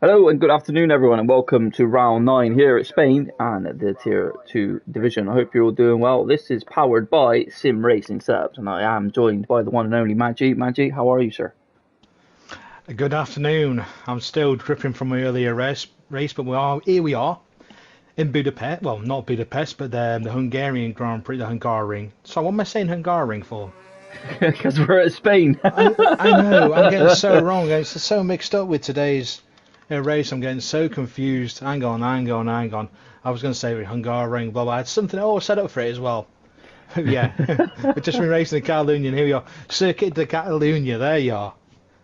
Hello and good afternoon, everyone, and welcome to round 9 here at Spain and the Tier 2 division. I hope you're all doing well. This is powered by Sim Racing SetUps, and I am joined by the one and only Maggie. Maggie, how are you, sir? Good afternoon. I'm still dripping from my earlier race, but we are in Budapest. Well, not Budapest, but the Hungarian Grand Prix, the Hungaroring. So what am I saying Hungaroring for? Because we're at Spain. I know, I'm getting so wrong. I'm so mixed up with today's race. I'm getting so confused. Hang on. I was going to say Hungaroring, blah, blah. I had something all set up for it as well. Yeah, we've just been racing in Catalonia, and here we are. Circuit de Catalunya, there you are.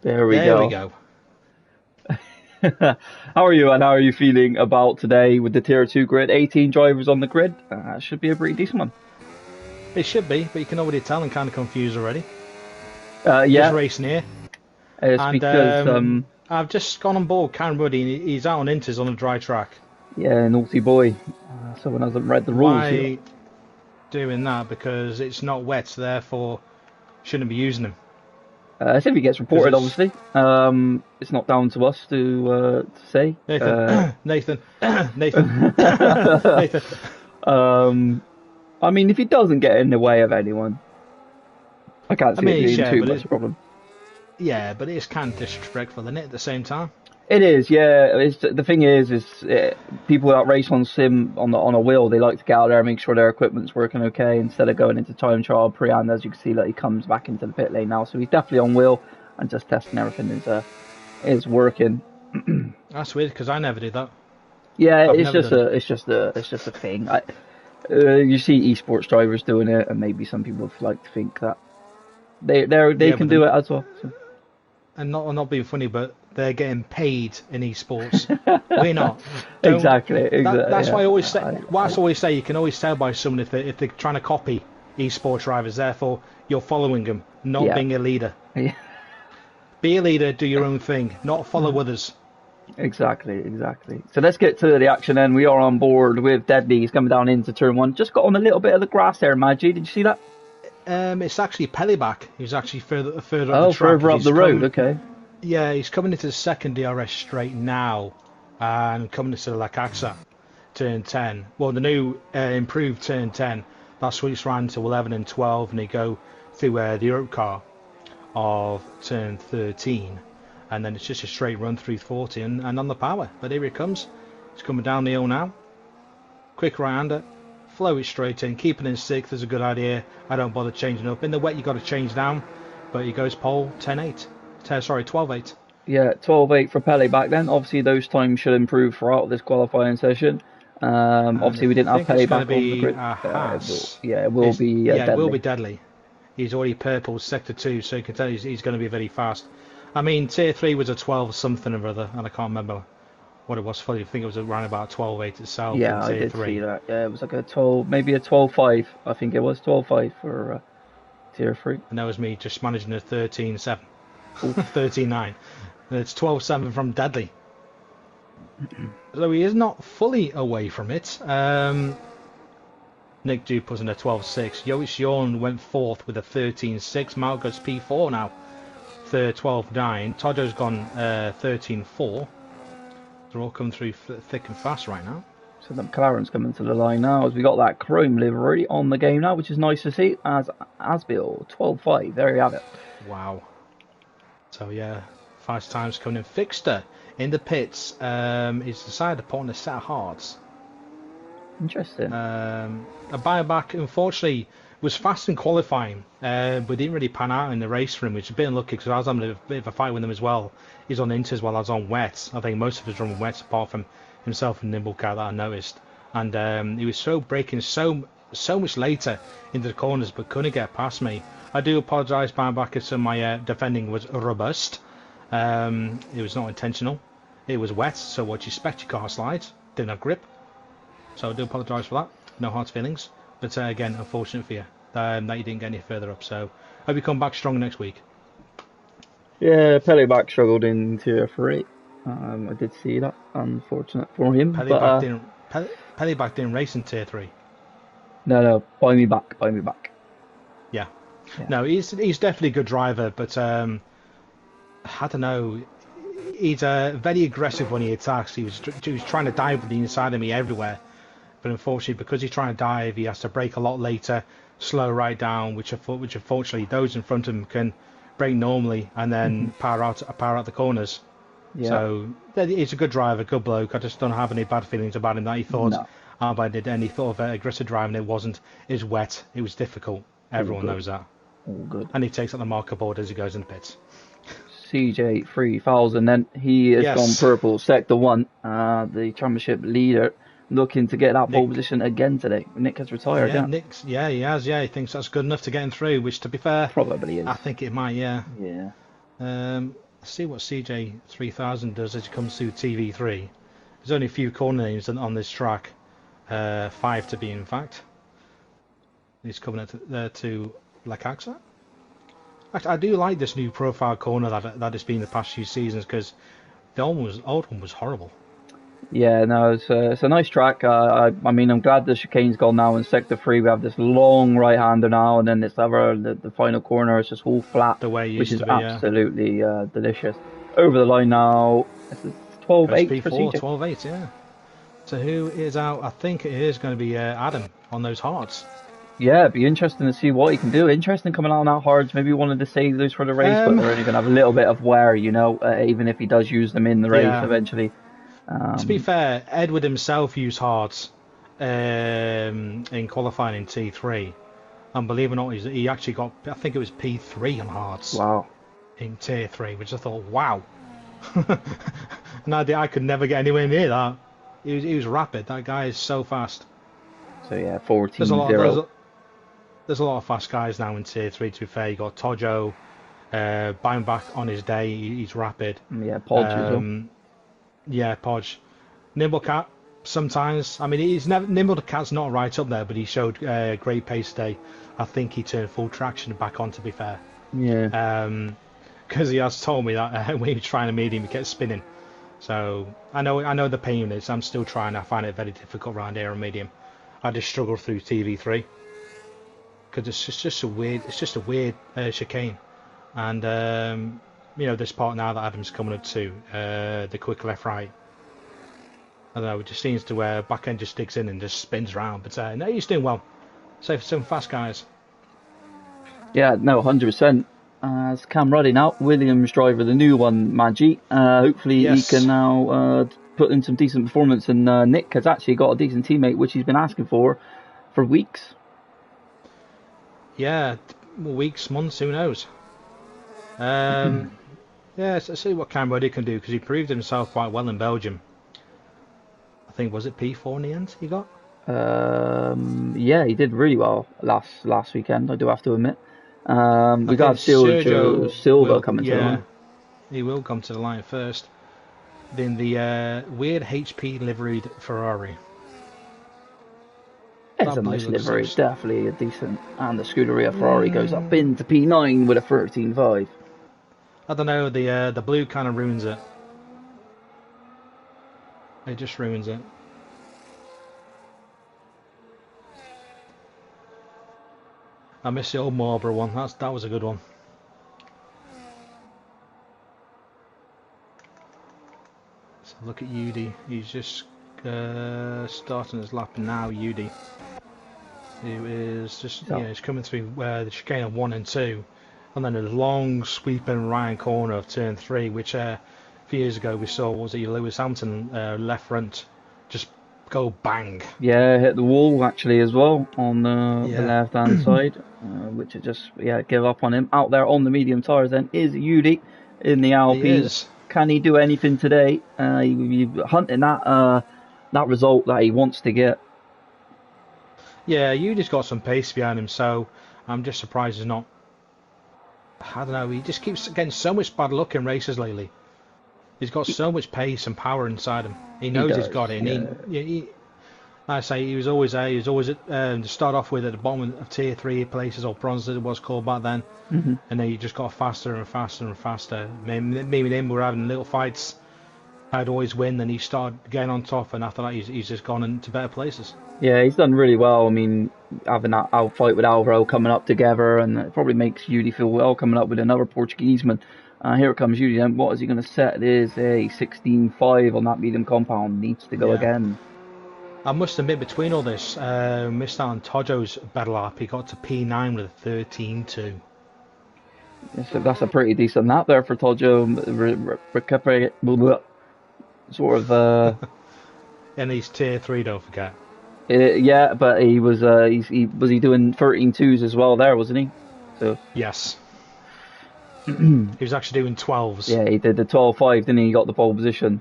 There we There we go. go. How are you, and how are you feeling about today with the Tier 2 grid? 18 drivers on the grid. Should be a pretty decent one. It should be, but you can already tell I'm kind of confused already. Just Yeah, racing here. it's And because, I've just gone on board Karen Ruddy, and he's out on Inters on a dry track. yeah, naughty boy. Someone hasn't read the rules here. Why doing that? Because it's not wet, so therefore shouldn't be using them. If he gets Because reported, obviously. It's not down to us to say. Nathan, Nathan, Nathan, Nathan. I mean, if he doesn't get in the way of anyone, I can't I see it mean, being yeah, too but much a problem. yeah, but it is kind of disrespectful, isn't it? At the same time. It is, yeah. The thing is people that race on sim on a wheel, they like to get out there and make sure their equipment's working okay instead of going into time trial pre-and. As you can see, like he comes back into the pit lane now, so he's definitely on wheel and just testing everything is working. That's weird because I never did that. Yeah, I've it's never just done it. a thing. You see esports drivers doing it, and maybe some people like to think that they Yeah, can but do it as well. So. and not being funny, but they're getting paid in esports. We're not. Don't. Exactly. That's Yeah, why I always say. I, What I always say, you can always tell by someone if they're trying to copy esports drivers. Therefore, you're following them, not yeah, being a leader. yeah, Be a leader, do your own thing, not follow others. exactly. So let's get to the action. Then we are on board with Deadly. He's coming down into turn one. Just got on a little bit of the grass there, Maggie. Did you see that? It's actually Pellyback. He's actually further up Oh, the track. further up the road. Okay. Yeah, he's coming into the second DRS straight now, and coming into the Lakaxa turn 10. Well, the new improved turn 10. That sweeps round to 11 and 12, and they go through the Europe car of turn 13, and then it's just a straight run through 40 and on the power. But here he comes. He's coming down the hill now. Quick right-hander. Flow it straight in. Keep it in sixth is a good idea. I don't bother changing up. In the wet, you got to change down. But he goes pole 10-8. Sorry, 12-8. Yeah, 12.8 for Pele back then. Obviously, those times should improve throughout this qualifying session. And Obviously, we didn't I have think it's Pele going to back on the be grid. a Haas. It will be Yeah, it will Deadly. be deadly. He's already purple sector 2, so you can tell he's going to be very fast. I mean, tier 3 was a 12 something or other, and I can't remember what it was. I think it was around about 12.8 itself Yeah, in I tier did 3. see that. Yeah, it was like a 12, maybe a 12.5. I think it was 12.5 for tier 3. And that was me just managing a 13.7. 13.9. And it's 12.7 from Deadly. So he is not fully away from it. Nick Duke was in a 12.6. Yoish Yorn went fourth with a 13.6. Malgo's P4 now. Third 12.9. Tojo's gone 13.4. They're all coming through thick and fast right now. So the McLaren's coming to the line now as we got that chrome livery on the game now, which is nice to see. As Asbill 12.5. There you have it. Wow. So yeah, 5 times coming in. Fixter in the pits. He's decided to put on a set of hearts. Interesting. A buyback, unfortunately, was fast in qualifying, but didn't really pan out in the race for him, which is a bit unlucky because I was having a bit of a fight with him as well. He's on Inter as well as on wet. I think most of us are on wet apart from himself and Nimblecat that I noticed. And he was breaking so much later into the corners, but couldn't get past me. I do apologise, buyback, if some of my defending was robust. It was not intentional. It was wet, so what you expect, your car slides. Didn't have grip. So I do apologise for that. No hard feelings. But again, unfortunate for you that you didn't get any further up. So hope you come back stronger next week. Yeah, Peleback struggled in tier 3. I did see that. Unfortunate for him. Pellyback didn't race in tier 3. No, buy me back. Yeah. Yeah. No, he's definitely a good driver, but I don't know. he's very aggressive when he attacks. He was trying to dive with the inside of me everywhere, but unfortunately, because he's trying to dive, he has to brake a lot later, slow right down, which unfortunately those in front of him can brake normally and then power out the corners. Yeah. So he's a good driver, good bloke. I just don't have any bad feelings about him. That he thought No. I did, and he thought of aggressive driving. It wasn't. It was wet. It was difficult. Everyone good. knows that. All good. And he takes out the marker board as he goes in the pits. CJ 3000 then. He has Yes. gone purple, sector 1, the championship leader, looking to get that pole position again today. Nick has retired, Yeah, he has, he thinks that's good enough to get him through, which to be fair, Probably is. I think it might, yeah. Yeah. Let's see what CJ 3000 does as he comes through TV3. There's only a few corner names on this track, 5 to be in fact. He's coming up to Lakaxa. Actually, I do like this new profile corner that it's been the past few seasons, because the old one was horrible. Yeah, no, it's a nice track. I mean, I'm glad the chicane's gone now in sector 3. We have this long right-hander now, and then this other, the final corner is just all flat, The way it which used is to be, absolutely delicious. Over the line now, this is 12.8 for P4, CJ. 12.8, yeah. So who is out? I think it is going to be Adam on those hards. Yeah, it'd be interesting to see what he can do. Interesting coming out on that hards. Maybe he wanted to save those for the race, but they're only going to have a little bit of wear, even if he does use them in the race eventually. To be fair, Edward himself used hards in qualifying in T3, and believe it or not, he actually got, I think it was P3 on hards. Wow. In Tier 3, which I thought, wow. No, I could never get anywhere near that. He was rapid. That guy is so fast. So yeah, 14-0. There's a lot of fast guys now in Tier 3, to be fair. You got Tojo, Back on his day, he's rapid. Yeah, Podge as well. Yeah, Podge. Nimblecat, sometimes. I mean, Nimblecat's not right up there, but he showed great pace today. I think he turned full traction back on, to be fair. Yeah. Because he has told me that when he was trying to medium, he kept spinning. So I know the pain is. I'm still trying. I find it very difficult around here on medium. I just struggle through TV3 because it's just a weird chicane, and this part now that Adam's coming up to the quick left right. I don't know. It just seems to where back end just digs in and just spins around. But no, he's doing well. So for some fast guys. Yeah, no, 100%. It's Cam Ruddy now, Williams driver, the new one, Maggi. Hopefully he can now put in some decent performance, and Nick has actually got a decent teammate, which he's been asking for weeks. Yeah, weeks, months, who knows. Yeah, let's see what Cam Ruddy can do, because he proved himself quite well in Belgium. I think, was it P4 in the end he got? Yeah, he did really well last weekend, I do have to admit. We got Sergio Silva coming to the line. He will come to the line first. Then the weird HP liveried Ferrari. It's a nice livery, it's definitely a decent. And the Scuderia Ferrari goes up into P9 with a 13.5. I don't know, the blue kind of ruins it. It just ruins it. I miss the old Marlboro one. That was a good one. So look at Udi. He's just starting his lap now. Udi, who is just he's coming through the chicane of 1 and 2, and then a long sweeping right corner of turn 3, which a few years ago we saw Lewis Hamilton left front just go bang. Yeah, hit the wall actually as well on the left hand side, which is just give up on him. Out there on the medium tyres then is Udi in the Alpine. Can he do anything today? He's hunting that result that he wants to get. Yeah, Udi's got some pace behind him, so I'm just surprised he's not. I don't know. He just keeps getting so much bad luck in races lately. He's got so much pace and power inside him. He knows he's got it. And he, like I say, he was always there. He was always to start off with at the bottom of Tier 3 places, or bronze as it was called back then. And then he just got faster and faster and faster. Me and him were having little fights. I'd always win, then he started getting on top, and after that he's just gone into better places. Yeah, he's done really well. I mean, having that out fight with Alvaro coming up together, and it probably makes Udi feel well coming up with another Portuguese man. Here it comes Yudi. Then what is he going to set? It is a 16.5 on that medium compound. Needs to go Yeah. again. I must admit, between all this, missed out on Tojo's better lap. He got to P9 with a 13.2. So that's a pretty decent lap there for Tojo. Recuperate, sort of. And he's tier 3, don't forget. Yeah, but he was he doing 13.2s as well there, wasn't he? So Yes. He was actually doing 12s. yeah, he did the 12.5, didn't he? He got the pole position.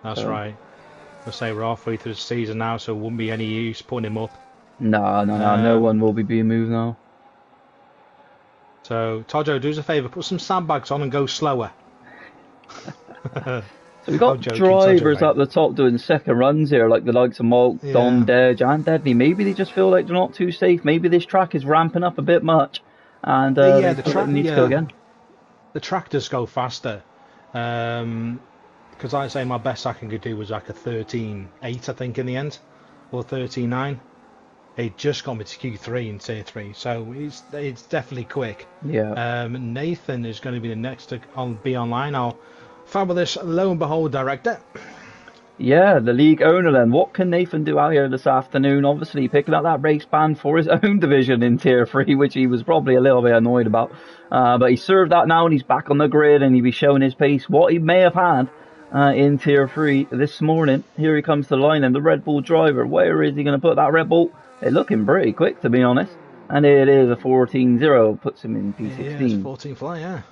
That's right. I'll say we're halfway through the season now, so it wouldn't be any use putting him up. No one will be being moved now. So, Tojo, do us a favour, put some sandbags on and go slower. So we've got drivers Tojo, up the top doing second runs here, like the likes of Malk, Don, Dej, and Deadly. Maybe they just feel like they're not too safe. Maybe this track is ramping up a bit much, and the track needs to go again. The track does go faster. Because I say my best I could do was like a 13.8, I think, in the end, or 13.9. It just got me to Q3 in tier 3, so it's definitely quick. Yeah. Nathan is going to be the next to be online. Our fabulous, lo and behold, director. Yeah, the league owner then. What can Nathan do out here this afternoon? Obviously picking up that race ban for his own division in tier 3, which he was probably a little bit annoyed about. But he served that now and he's back on the grid and he'll be showing his pace, what he may have had in tier 3 this morning. Here he comes to the line and the Red Bull driver. Where is he going to put that Red Bull? It's looking pretty quick, to be honest. And it is a 14.0, puts him in P16. Yeah, it's 14 fly, yeah.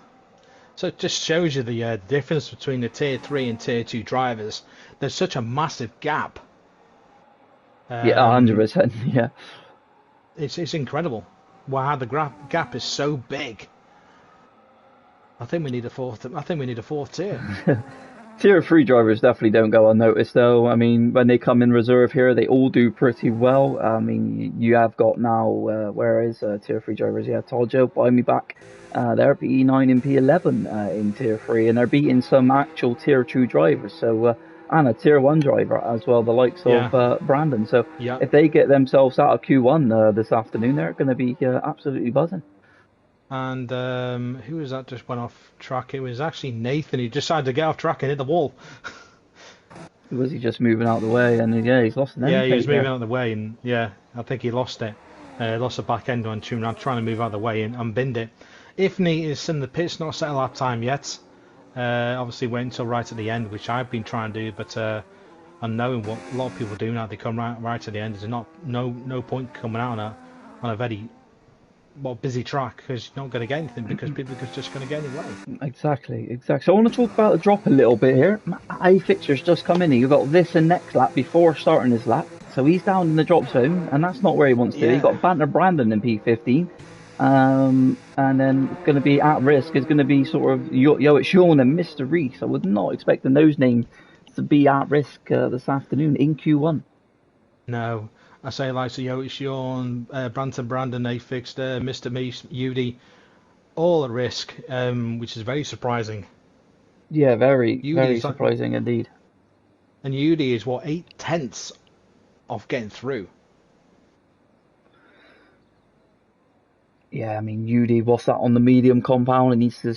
So it just shows you the difference between the tier 3 and tier 2 drivers. There's such a massive gap. Yeah, 100%, yeah. It's incredible. Wow, the gap is so big. I think we need a fourth tier. Tier 3 drivers definitely don't go unnoticed, though. I mean, when they come in reserve here, they all do pretty well. I mean, you have got now, where is Tier 3 drivers? Yeah, Tojo, Buy Me Back. They're P9 and P11 in Tier 3, and they're beating some actual Tier 2 drivers. So, and a Tier 1 driver as well, the likes of Brandon. So, if they get themselves out of Q1 this afternoon, they're going to be absolutely buzzing. And who was that just went off track? It was actually Nathan. He decided to get off track and hit the wall. Was he just moving out of the way? And yeah, he's lost an end. Yeah, he was moving out of the way, and yeah, I think he lost it. Lost the back end on tune. I'm trying to move out of the way and binned it. Ifney is in the pits, not set a lap time yet. Obviously wait until right at the end, which I've been trying to do, but I'm knowing what a lot of people do now. They come right at the end. There's no point coming out on a very busy track, because you're not going to get anything, because people are just going to get anyway. Exactly. So I want to talk about the drop a little bit here. A fixture's just come in. You've got this and next lap before starting his lap, so he's down in the drop zone, and that's not where he wants to be. You've got Banter Brandon in P15, and then going to be at risk is going to be sort of it's Sean and Mr. Reese. I was not expecting those names to be at risk this afternoon in Q1. No. I say like so Sean, Brandon, they fixed Mr. Meese, Udi, all at risk, which is very surprising. Yeah, very surprising indeed. And Udi is 8/10 of getting through. Yeah, I mean Udi, what's that on the medium compound? He needs to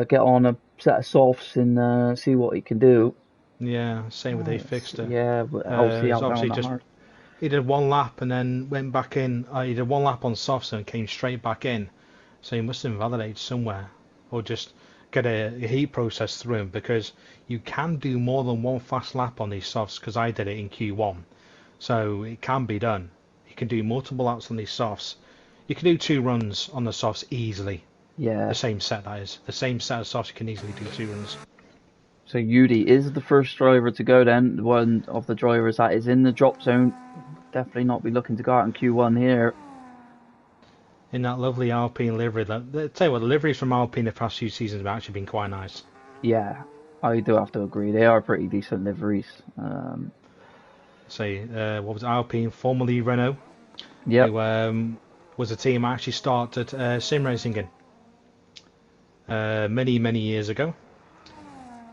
get on a set of softs and see what he can do. Yeah, same with they fixed it. Yeah, but obviously hard. He did one lap and then went back in. He did one lap on softs and came straight back in. So he must have invalidated somewhere, or just get a heat process through him, because you can do more than one fast lap on these softs, because I did it in Q1. So it can be done. You can do multiple laps on these softs. You can do 2 runs on the softs easily. Yeah. The same set, that is. The same set of softs, you can easily do 2 runs. So Udi is the first driver to go then, one of the drivers that is in the drop zone. Definitely not be looking to go out in Q1 here. In that lovely Alpine livery. Tell you what, the liveries from Alpine the past few seasons have actually been quite nice. Yeah, I do have to agree. They are pretty decent liveries. What was it, Alpine, formerly Renault? Yeah. Who was a team I actually started sim racing in many years ago.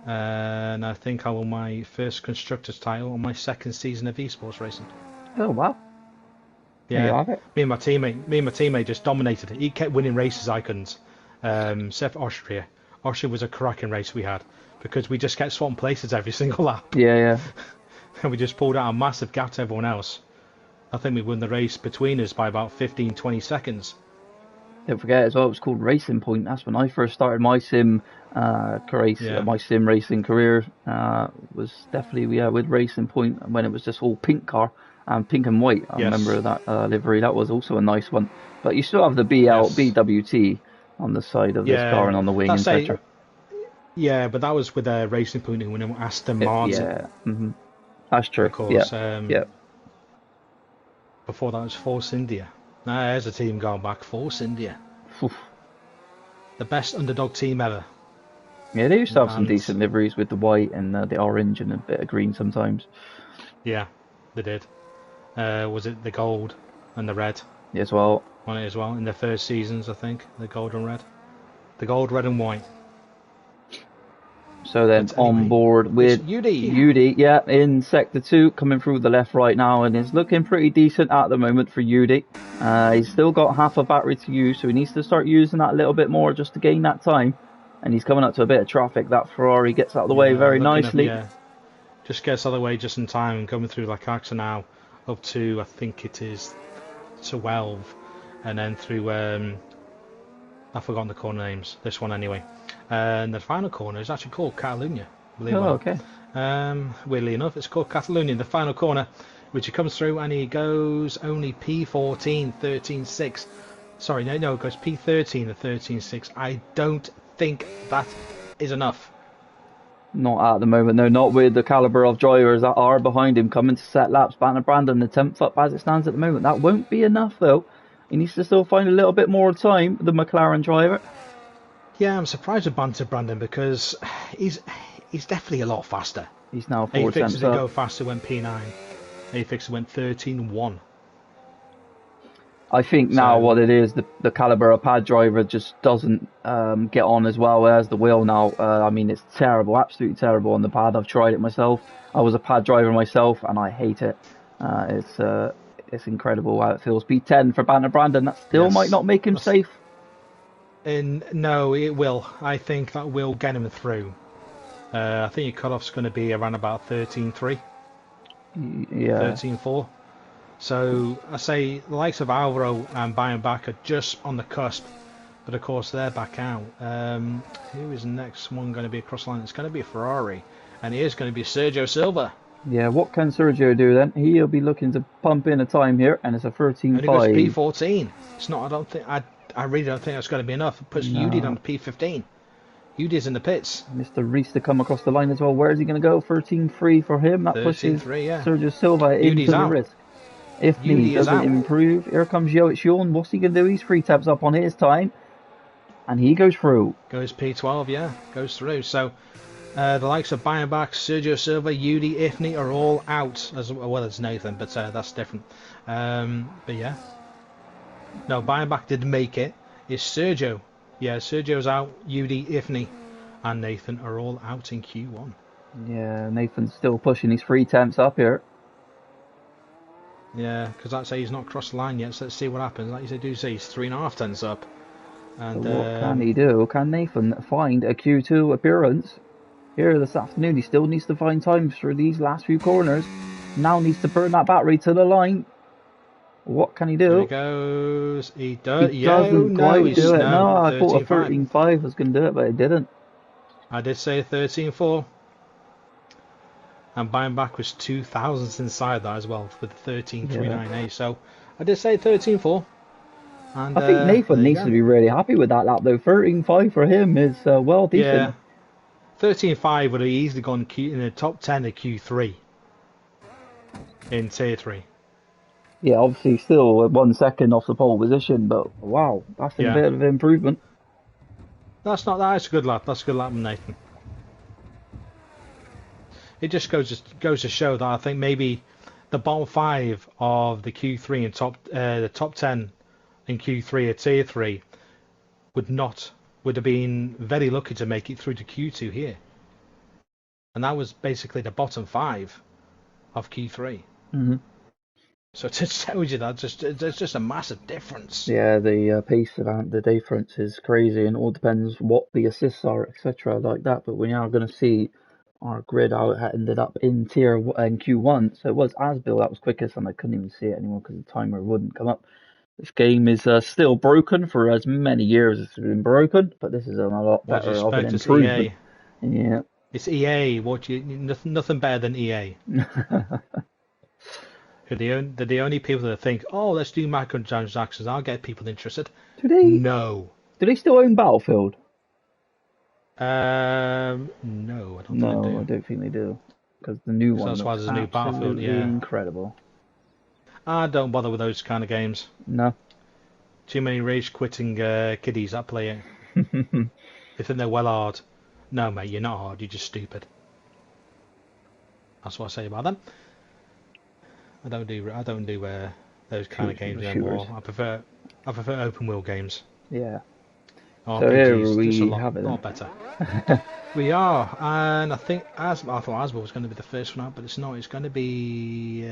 And I think I won my first constructors title on my second season of esports racing. Oh wow! Yeah, me and my teammate just dominated it. He kept winning races I couldn't, Except for Austria. Austria was a cracking race we had because we just kept swapping places every single lap, Yeah, yeah. and we just pulled out a massive gap to everyone else. I think we won the race between us by about 15, 20 seconds. Don't forget as well, it was called Racing Point. That's when I first started my Yeah. my sim racing career. Was definitely with Racing Point when it was just all pink car and pink and white. I Yes. remember that livery. That was also a nice one. But you still have the Yes. BWT on the side of this car Yeah. and on the wing, That's a etc. Yeah, but that was with a Racing Point and winning Aston Martin, Yeah, that's true. of Yeah, course. yeah. Before that was Force India. Now there's a team going back. Force India, Phew. the best underdog team ever. Yeah, they used to have some And decent liveries with the white and the orange and a bit of green sometimes yeah, they did. Was it the gold and the red as well. on it as well in their first seasons? I think the gold and red, the gold, red and white. So then But on anyway, board it's with UD. UD, yeah, in sector 2, coming through the left right now, and it's looking pretty decent at the moment for UD. He's still got half a battery to use, so he needs to start using that a little bit more just to gain that time. And he's coming up to a bit of traffic. That Ferrari gets out of the way Yeah, very looking at nicely. yeah, just gets out of the way just in time and coming through like Axa now up to I think it is 12, and then through I've forgotten the corner names. This one anyway. And the final corner is actually called Catalunya, believe it or Oh, not. okay. Weirdly enough, it's called Catalunya, the final corner, which he comes through and he goes only P14, 13.6. Sorry, no, it goes P13 and 13.6. I don't think that is enough. Not at the moment, no, not with the caliber of drivers that are behind him coming to set laps. Banner Brandon, the 10th up as it stands at the moment. That won't be enough, though. He needs to still find a little bit more time, the McLaren driver. Yeah, I'm surprised with Banter Brandon because he's he's definitely a lot faster. He's now A 4 tenths fixes didn't up. go faster, went P9. A fixes went 13.1. I think now So what it is, the caliber of pad driver just doesn't get on as well as the wheel now. I mean, it's terrible, absolutely terrible on the pad. I've tried it myself. I was a pad driver myself, and I hate it. It's incredible how it feels. P10 for Banner Brandon. That still might yes, not make him that's safe. in. No, it will. I think that will get him through. I think your cutoff's going to be around about 13.3, Yeah, 13.4. So I say the likes of Alvaro and Bayern back are just on the cusp, but of course they're back out. Who is the next one going to be across the line? It's going to be a Ferrari, and it is going to be Sergio Silva. yeah. What can Sergio do then? He'll be looking to pump in a time here, and it's a And it goes 13.5. P14. It's not. I don't think. I really don't think that's going to be enough. It puts UD down No. to P15. UD's in the pits. Mr. Reese to come across the line as well. Where is he going to go? 13.3 for him. That pushes 13.3. Yeah. Sergio Silva UD's into the out. risk. If UD he is doesn't out. improve, here comes Sean. What's he going to do? He's 3 taps up on his time. And he goes through. Goes P12. Yeah. Goes through. So the likes of Bayernbach, Sergio Silva, UD, Ifni are all out as well as Nathan, but that's different. But yeah. No, Bayernbach did make it. It's Sergio. Yeah, Sergio's out. UD, Ifni, and Nathan are all out in Q1. Yeah, Nathan's still pushing his 3 temps up here. Yeah, because I'd say he's not crossed the line yet, so let's see what happens. Like you said, do say he's 3.5 tenths up. So And what can he do? Can Nathan find a Q2 appearance here this afternoon? He still needs to find times for these last few corners. Now needs to burn that battery to the line. What can he there do? he goes. He He does. Yeah, doesn't no, quite do he's it. No, no I thought a 13.5. 13.5 was going to do it, but it didn't. I did say 13.4. And Bayernbach was 2 thousandths inside that as well with 13.398. So I did say 13.4. And I think Nathan there you needs to go. be really happy with that lap though. 13.5 for him is well Yeah, decent. 13.5 would have easily gone in the top 10 of Q3 in Tier 3. Yeah, obviously still 1 second off the pole position, but wow, that's a Yeah, bit of improvement. that's a good lap. That's a good lap from Nathan. It just goes to show that I think maybe the bottom 5 of the Q3 and the top 10 in Q3 or Tier 3 would have been very lucky to make it through to Q2 here, and that was basically the bottom 5 of Q3. Hmm So it just tells you that there's just a massive difference. Yeah, the pace of the difference is crazy, and it all depends what the assists are, etc., like that. But we are going to see our grid how it had ended up in in Q1. So it was Asbill that was quickest, and I couldn't even see it anymore because the timer wouldn't come up. This game is still broken for as many years as it's been broken, but this is a lot What do you better of an expect? It's improvement. EA. Yeah. It's EA. Nothing better than EA. They're the only people that think, oh, let's do microtransactions. I'll get people interested. do they No. do they still own Battlefield? No, I don't think they No, I do. don't think they do, because the new So one that's why looks there's a new Battlefield. absolutely Yeah, incredible. I don't bother with those kind of games. No. Too many rage quitting kiddies that play it. They think they're well hard. No, mate, you're not hard. You're just stupid. That's what I say about them. I don't do those kind of games Shooters. anymore. I prefer open world games. Yeah. So here RPGs, just a we lot have it lot better. We are, and I think I thought Aswell was going to be the first one out, but it's not. It's going to be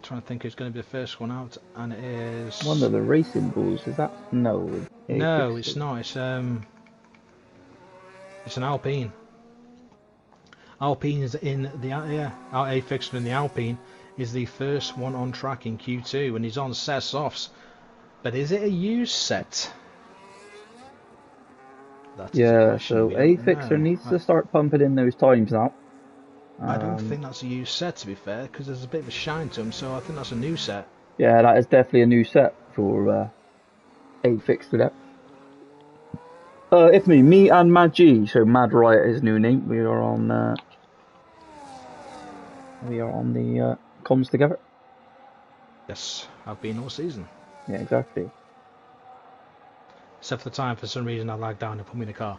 trying to think who's going to be the first one out, and it One is of the racing bulls. Is that no? A no, fixed it's it. not. It's an Alpine. Alpine is in the A fixture in the Alpine is the first one on track in Q2, and he's on SetUps. But is it a used set? That is a Yeah. question So we a don't fixer know. needs to start pumping in those times now. I don't think that's a used set, to be fair, because there's a bit of a shine to him, so I think that's a new set. Yeah, that is definitely a new set for a fixer there. If me and Mad G, so Mad Riot is his new name. We are on the comms together. Yes, I've been all season. Yeah, exactly. Except for the time, for some reason, I lagged down and put me in the car.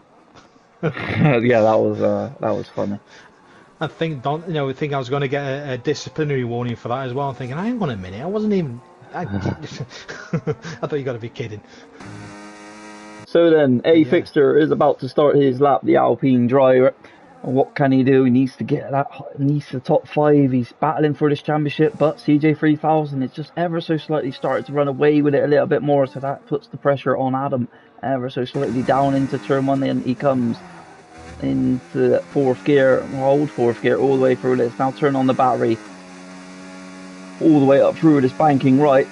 Yeah, that was funny. I think I think I was going to get a disciplinary warning for that as well. I'm thinking, hang on a minute, I wasn't even. I thought you got to be kidding. So then, a But yeah, fixture is about to start his lap, the Alpine driver. And what can he do? He needs to get that, needs the top five. He's battling for this championship, but CJ3000 is just ever so slightly started to run away with it a little bit more, so that puts the pressure on Adam ever so slightly down into turn one. Then he comes into fourth gear, hold fourth gear all the way through this. Now turn on the battery all the way up through this banking right.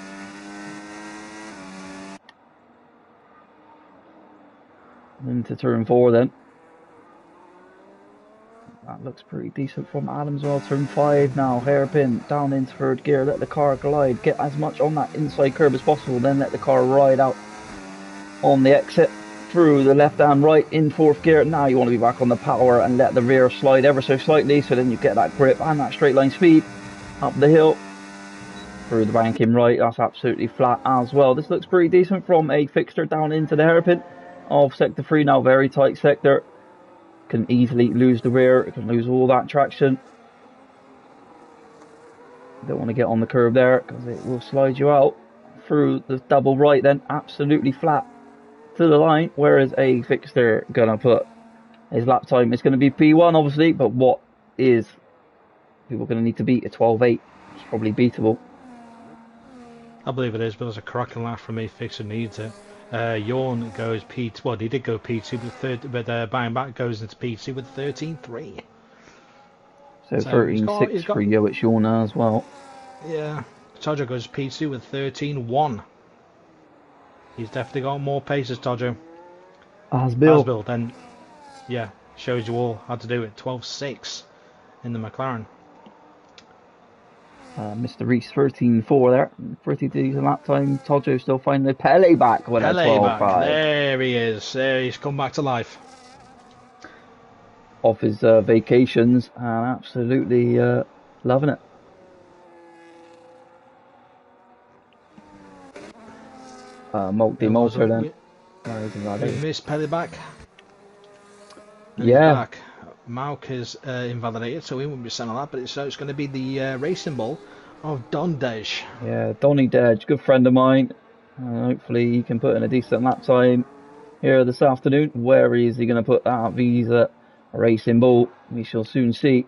Into turn four then. That looks pretty decent from Adams. Well, turn 5 now, hairpin down into third gear, let the car glide, get as much on that inside curb as possible, then let the car ride out on the exit through the left and right in fourth gear. Now you want to be back on the power and let the rear slide ever so slightly, so then you get that grip and that straight line speed up the hill through the banking right. That's absolutely flat as well. This looks pretty decent from a fixture down into the hairpin of sector 3 now, very tight sector. Can easily lose the rear, it can lose all that traction. Don't want to get on the curb there because it will slide you out through the double right, then absolutely flat to the line. Where is a fixture gonna put his lap time? It's going to be P1 obviously, but what is people going to need to beat a 12.8? It's probably beatable. I believe it is, but there's a cracking laugh from me. Fixer needs it. Yawn goes P2. Well, he did go P2, but buying back goes into P2 with 13.3. So 13.6 for Yoichi Yorna as well. Yeah, Tojo goes P2 with 13.1. He's definitely got more paces, Tojo. Asbill. Then, yeah, shows you all how to do it. 12.6 in the McLaren. Mr. Reese 13.4 there. Pretty decent lap time. Tojo still finding the Pele back with a 12.5. There he is. There he's come back to life. Off his vacations and absolutely loving it. Multi-motor then. We missed Pele back. Yeah. Mauk is invalidated, so we won't be sending that, but it's going to be the racing ball of Don Dej. Yeah, Donny Dej, good friend of mine. Hopefully he can put in a decent lap time here this afternoon. Where is he going to put that Visa racing ball? We shall soon see.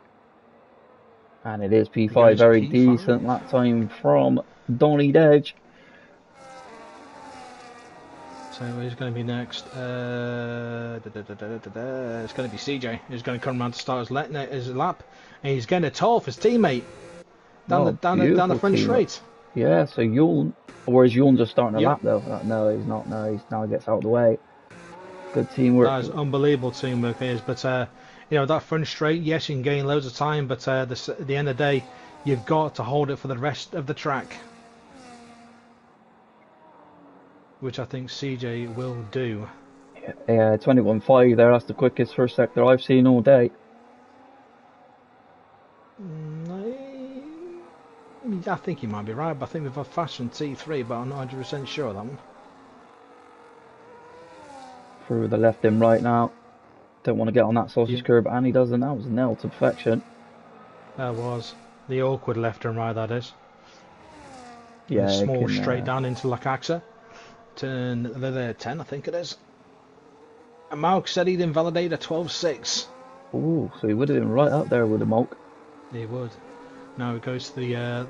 And it is It P5, goes very decent P5. lap time from Donny Dedge. So who's going to be next? It's going to be CJ. Who's going to come around to start his lap, and he's getting a toll for his teammate down Oh, the beautiful front team. straight. Yeah, so Yuln, or is Yuln just starting a Yep, lap though? No, he's not. No, he's now gets out of the way. Good teamwork. that is unbelievable teamwork, it is. But that front straight, yes, you can gain loads of time, but at the end of the day, you've got to hold it for the rest of the track, which I think CJ will do. Yeah, 21.5 there. That's the quickest first sector I've seen all day. I think you might be right, but I think we've got Fashion T3, but I'm not 100% sure of that one. Through the left and right now. Don't want to get on that sausage Yeah, curb, and he doesn't. That was a nail to perfection. that was the awkward left and right, that is. And a Yeah, it small can. straight down into Lakaxa. Turn the 10, I think it is. And Malk said he'd invalidate a 12.6. Ooh, so he would have been right up there with the Mulk. He would. Now it goes to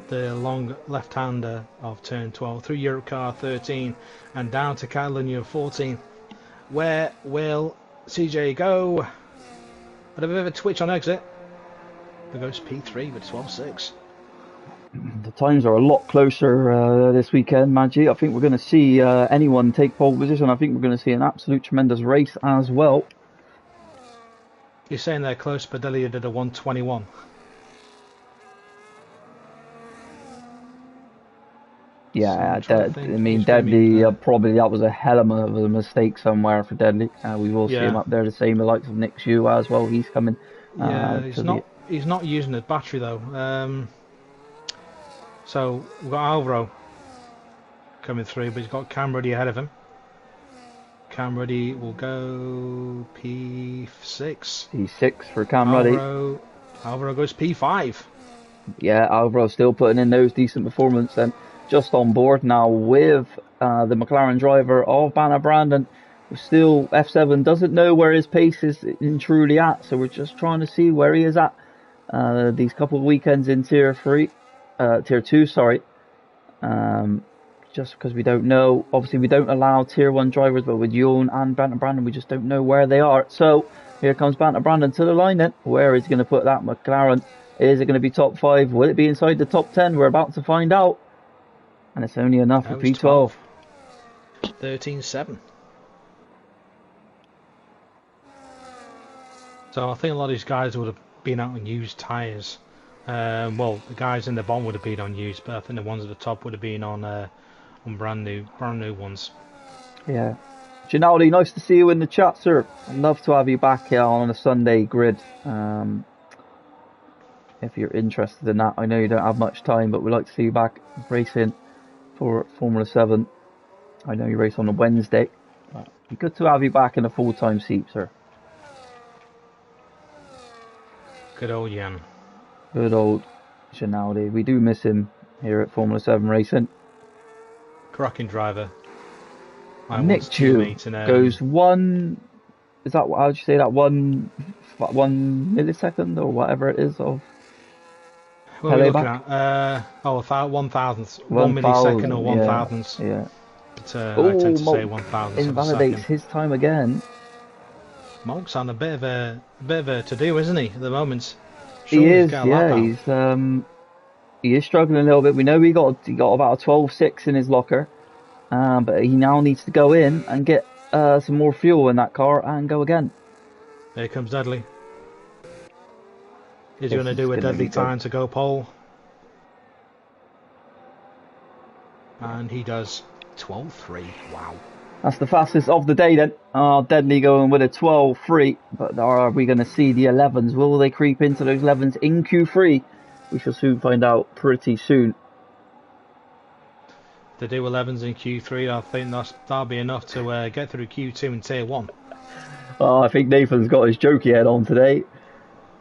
the long left-hander of turn 12 through Europe car 13 and down to Catalunya 14. Where will CJ go? Had a bit of a twitch on exit. There goes P3 with 12.6. The times are a lot closer this weekend, Maggie. I think we're going to see anyone take pole position. I think we're going to see an absolute tremendous race as well. You're saying they're close, but Delia did a 121. Yeah, So I mean, Deadly, probably that was a hell of a mistake somewhere for Deadly. We will see him up there, the same likes of Nick Xu as well. He's coming. Yeah, he's not using the battery though. So we've got Alvaro coming through, but he's got Cam Ruddy ahead of him. Cam Ruddy will go P6. P6 for Cam Ruddy. Alvaro goes P5. Yeah, Alvaro still putting in those decent performances. And just on board now with the McLaren driver of Banner Brandon. Still, F7 doesn't know where his pace is in truly at, so we're just trying to see where he is at these couple of weekends in Tier 2, sorry. Just because we don't know. Obviously, we don't allow Tier 1 drivers, but with Ewan and Banter Brandon, we just don't know where they are. So, here comes Banter Brandon to the line then. Where is he going to put that McLaren? Is it going to be top 5? Will it be inside the top 10? We're about to find out. And it's only enough for P12. 13.7. So I think a lot of these guys would have been out on used tyres. Well, the guys in the bottom would have been on used, but I think the ones at the top would have been on brand new ones. Yeah. Ginaldi, nice to see you in the chat, sir. I'd love to have you back here on a Sunday grid. If you're interested in that, I know you don't have much time, but we'd like to see you back racing for Formula 7. I know you race on a Wednesday. It'd be good to have you back in a full-time seat, sir. Good old Jan. Good old Ginaldi. We do miss him here at Formula 7 racing. Cracking driver. Nick Chu goes one. Is that how do you say that? One millisecond or whatever it is of. What are we looking at? 1,000th. 1 millisecond or 1,000th. Yeah. But, I tend to say 1,000th. Invalidates his time again. Monk's on a bit of a to do, isn't he? At the moment. He is. Yeah. He is struggling a little bit. We know he got about a 12.6 in his locker. But he now needs to go in and get some more fuel in that car and go again. Here comes Dudley. He's going to do a deadly time to go pole. And he does 12.3. Wow. That's the fastest of the day then. Deadly going with a 12.3. But are we going to see the 11s? Will they creep into those 11s in Q3? We shall soon find out pretty soon. To do 11s in Q3, I think that'll be enough to get through Q2 and Tier 1. I think Nathan's got his jokey head on today.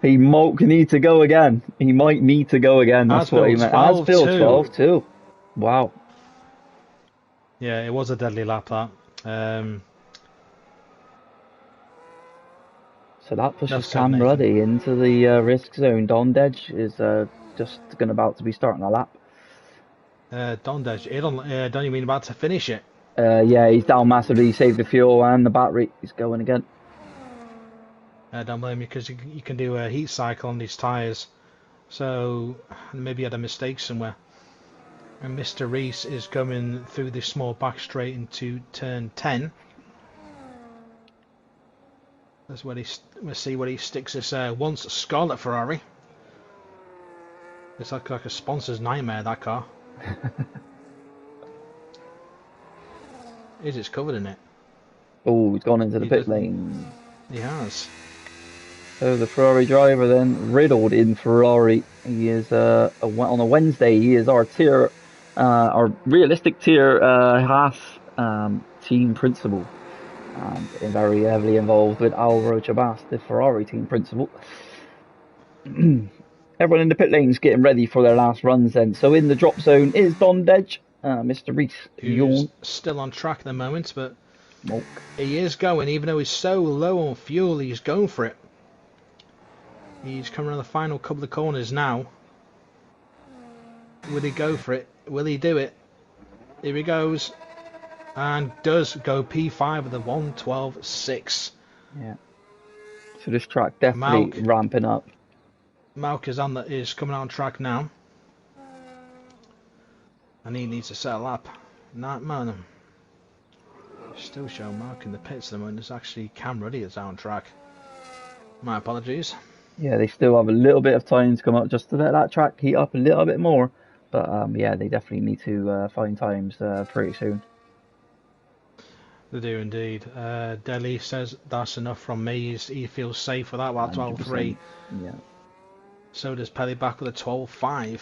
He might need to go again. He might need to go again. That's what he meant. As Phil 12 too. Wow. Yeah, it was a deadly lap, that. So that pushes Cam Ruddy into the risk zone. Don Dedge is just about to be starting a lap. Dondej, don't you mean about to finish it? Yeah, he's down massively. He saved the fuel and the battery. He's going again. Don't blame me, because you can do a heat cycle on these tyres. So maybe he had a mistake somewhere. And Mr. Reese is coming through this small back straight into turn 10. That's where let's see where he sticks this once Scarlet Ferrari. It's like a sponsor's nightmare, that car. It's covered in it. Oh, he's gone into the pit lane. He has. So the Ferrari driver then riddled in Ferrari. He is on a Wednesday. He is our realistic tier Haas team principal, and very heavily involved with Alvaro Chabas, the Ferrari team principal. Everyone in the pit lane's getting ready for their last runs then. So in the drop zone is Dondej, Mr. Reese, who's still on track at the moment, but he is going, even though he's so low on fuel, he's going for it. He's coming on the final couple of corners now. Will he go for it? Will he do it? Here he goes. And does go P5 with a 1:12.6. Yeah. So this track definitely ramping up. Malk is coming out on track now. And he needs to set a lap. Man. Still showing Malk in the pits at the moment. It's actually Cam Ruddy that's out on track. My apologies. Yeah, they still have a little bit of time to come up just to let that track heat up a little bit more. But yeah, they definitely need to find times pretty soon. They do indeed. Deli says that's enough from me. He feels safe with that. Well, 12.3. Yeah. So does Pelly back with a 12.5.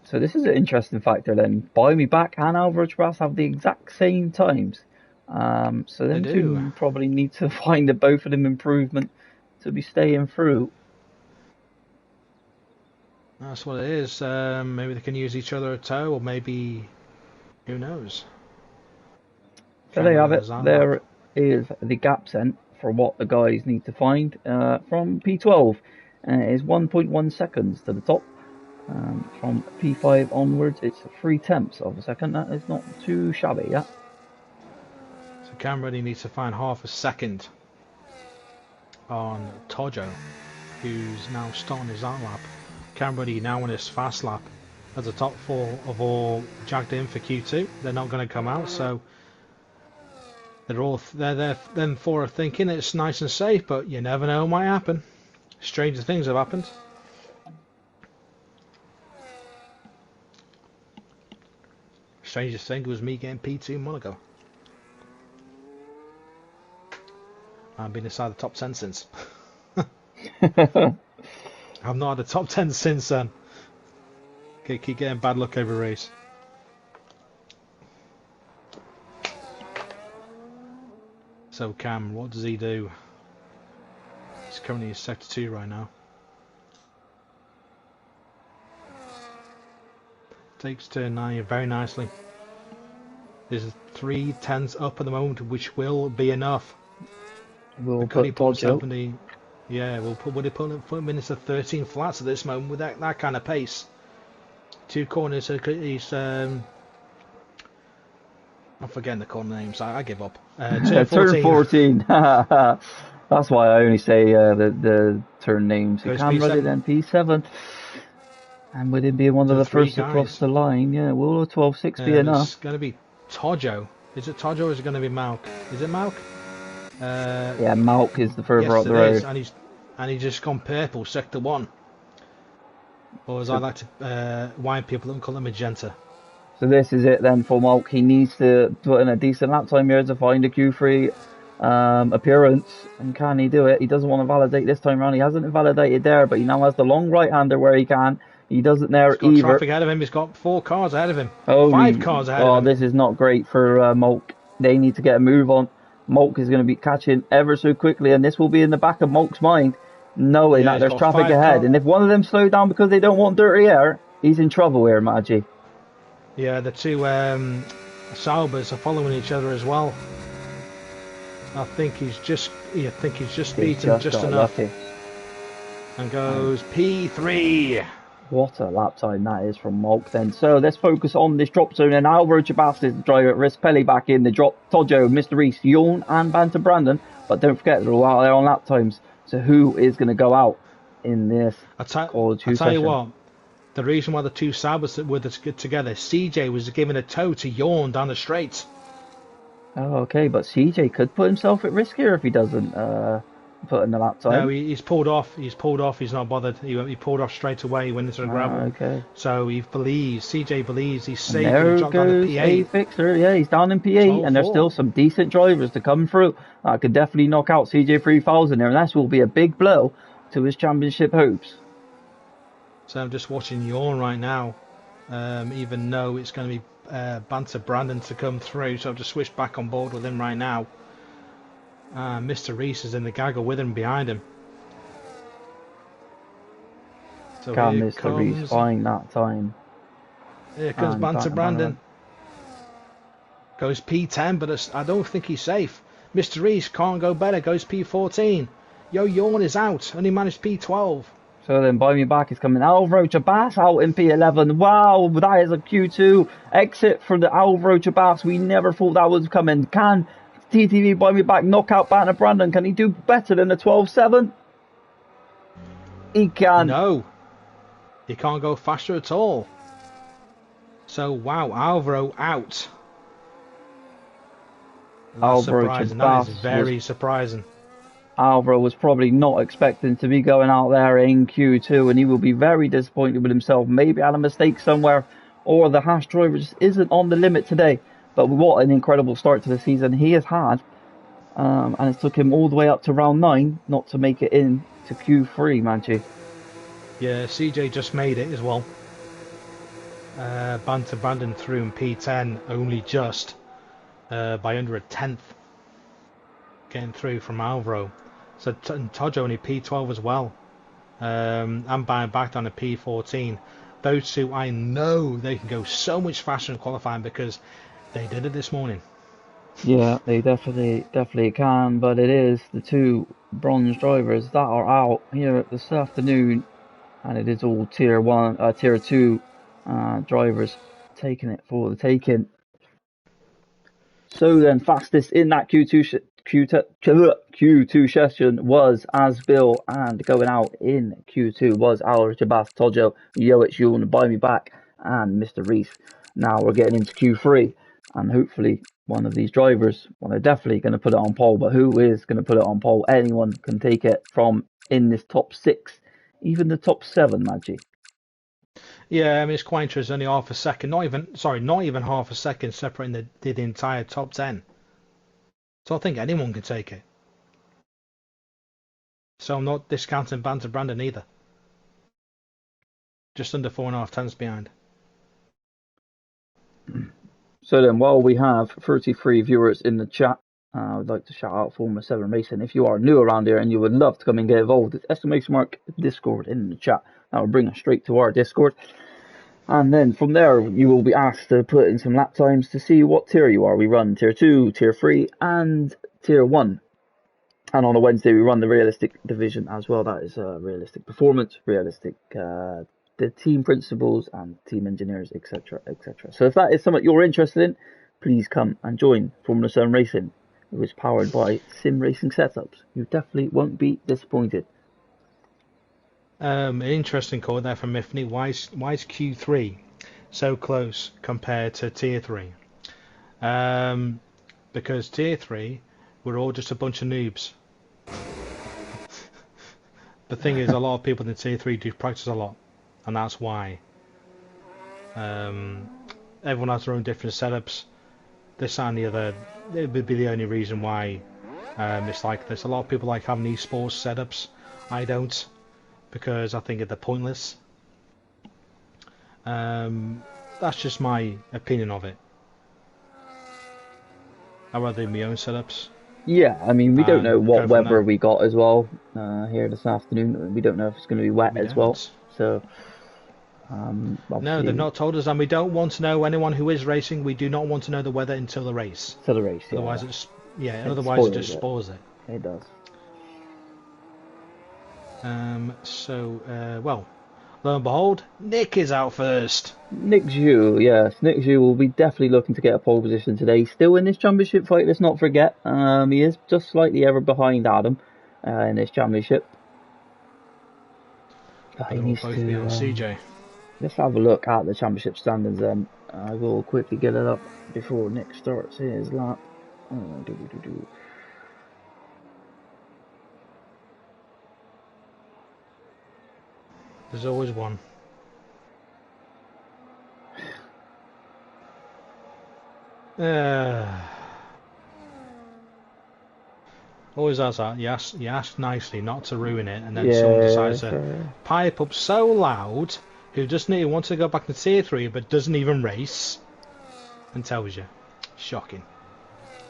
So this is an interesting factor then. Buy Me Back and Alvaro Chabas have the exact same times. So them two probably need to find the both of them improvement to be staying through. That's what it is. Maybe they can use each other a tow, or maybe, who knows. So there you have it. There is the gap sent for what the guys need to find from P12. It is 1.1 seconds to the top. From P5 onwards, it's 3/10 of a second. That is not too shabby, yeah. So Cam Reddy needs to find half a second on Tojo, who's now starting his out lap. Cam Reddy now in his fast lap as the top four of all jacked in for Q2. They're not going to come out, so them four are thinking it's nice and safe, but you never know what might happen. Stranger things have happened. Strangest thing was me getting P2 in Monaco. I've been inside the top 10 since. I've not had a top 10 since then. Okay, keep getting bad luck every race. So Cam, what does he do? He's currently in sector 2 right now. Takes turn 9 very nicely. There's 3/10 up at the moment, which will be enough. We'll put Tojo. Yeah, would he put him into 13 flats at this moment with that kind of pace? 2 corners, he's I'm forgetting the corner names, I give up. Turn 14. That's why I only say the turn names. So Cam Ruddy then P7. And with him being one of the first across the line, yeah, will a 12.6 be enough? It's going to be Tojo. Is it Tojo or is it going to be Malk? Is it Malk? Yeah, Malk is the further up the road. And he's just gone purple, sector 1. Or as I like to wind people up and call it magenta. So this is it then for Malk. He needs to put in a decent lap time here to find a Q3 appearance. And can he do it? He doesn't want to validate this time around. He hasn't validated there, but he now has the long right-hander where he can. He doesn't there either. He's got traffic ahead of him. He's got 4 cars ahead of him. 5 cars ahead of him. This is not great for Malk. They need to get a move on. Malk is going to be catching ever so quickly, and this will be in the back of Malk's mind, knowing that there's traffic ahead. And if one of them slow down because they don't want dirty air, he's in trouble here, Maggi. Yeah, the two Saubers are following each other as well. I think he's just beaten just enough. Lucky. And goes P3. What a lap time that is from Malk then. So let's focus on this drop zone. And Alvaro Chabas is the driver at risk. Pele back in the drop. Tojo, Mr. Reese, Yawn, and Banter Brandon. But don't forget, they're all out there on lap times. So who is going to go out in this Quali I 2 tell you session? what, the reason why the two Sabres were together, CJ was giving a tow to Yawn down the straight. Oh, okay, but CJ could put himself at risk here if he doesn't put in the lap No, time. he's pulled off. He's pulled off. He's not bothered. He pulled off straight away. He went into the gravel. Okay. So CJ believes he's And safe. He there dropped down to goes a P8. fixer. Yeah, he's down in P8, and there's 12-4. still some decent drivers to come through. Could definitely knock out CJ 3000 there, and that will be a big blow to his championship hopes. So I'm just watching Yawn right now, even though it's going to be Banter Brandon to come through. So I've just switched back on board with him right now. Mr. Reese is in the gaggle with him behind him. So Can here Mr. Reese comes, find that time? here comes And Banter Brandon. Goes P10, but I don't think he's safe. Mr. Reese can't go better. Goes P14. Yo, Yawn is out. Only managed P12. So then Buy Me Back is coming. Alvaro Chabas out in P11. Wow, that is a Q2 exit for the Alvaro Chabas. We never thought that was coming. Can TTV Buy Me Back knock out Banner Brandon? Can he do better than the 12.7? He can. No. He can't go faster at all. So, wow, Alvaro out. That's Alvaro surprising. That is Chabas very surprising. Alvaro was probably not expecting to be going out there in Q2, and he will be very disappointed with himself. Maybe had a mistake somewhere, or the Haas driver just isn't on the limit today. But what an incredible start to the season he has had, and it took him all the way up to round 9 not to make it in to Q3, Manchi. Yeah, CJ just made it as well. Banter Brandon through in P10 only just by under a tenth getting through from Alvaro. So Tojo only P12 as well. I'm buying back down to P14. Those two, I know they can go so much faster in qualifying because they did it this morning. Yeah, they definitely can, but it is the two bronze drivers that are out here this afternoon, and it is all tier 2 drivers taking it for the taking. So then, fastest in that Q2 session was Asbil, and going out in Q2 was Al Jabas, Tojo, Yoich Yuln, Buy Me Back, and Mr. Reese. Now we're getting into Q3, and hopefully one of these drivers, well, they're definitely going to put it on pole, but who is going to put it on pole? Anyone can take it from in this top 6, even the top 7, Maggie. Yeah, I mean it's quite interesting. Only half a second, not even half a second separating the entire top 10. So I think anyone can take it. So I'm not discounting Banter Brandon either. Just under 4.5 tenths behind. So then, while we have 33 viewers in the chat, I would like to shout out Formula 7 Racing. If you are new around here and you would love to come and get involved, it's exclamation mark Discord in the chat. That will bring us straight to our Discord. And then from there, you will be asked to put in some lap times to see what tier you are. We run tier 2, tier 3, and tier 1. And on a Wednesday, we run the realistic division as well. That is realistic performance, realistic the team principles and team engineers, etc., etc. So if that is something you're interested in, please come and join Formula 7 Racing. It was powered by Sim Racing Setups. You definitely won't be disappointed. An interesting call there from Mifney. Why is Q3 so close compared to Tier 3? Because Tier 3, we're all just a bunch of noobs. The thing is, a lot of people in Tier 3 do practice a lot, and that's why. Everyone has their own different setups. This and the other, it would be the only reason why it's like this. A lot of people like having esports setups. I don't, because I think they're pointless. That's just my opinion of it. I'd rather do my own setups. Yeah, I mean, we don't know what weather there. we got as well here this afternoon. We don't know if it's going to be wet as well. So, no, they've not told us, and we don't want to know. Anyone who is racing, we do not want to know the weather until the race. Till the race, yeah. Otherwise, it just spoils it. It does. Well, lo and behold, Nick is out first. Nick Zhu, yes, Nick Zhu will be definitely looking to get a pole position today. Still in this championship fight, let's not forget. He is just slightly ever behind Adam in this championship. But He they'll needs both to. be on CJ. Let's have a look at the championship standings then. I will quickly get it up before Nick starts his lap. Do. There's always one. Always has that. You ask nicely not to ruin it, and then someone decides to pipe up so loud, who doesn't even want to go back to tier 3, but doesn't even race, and tells you. Shocking.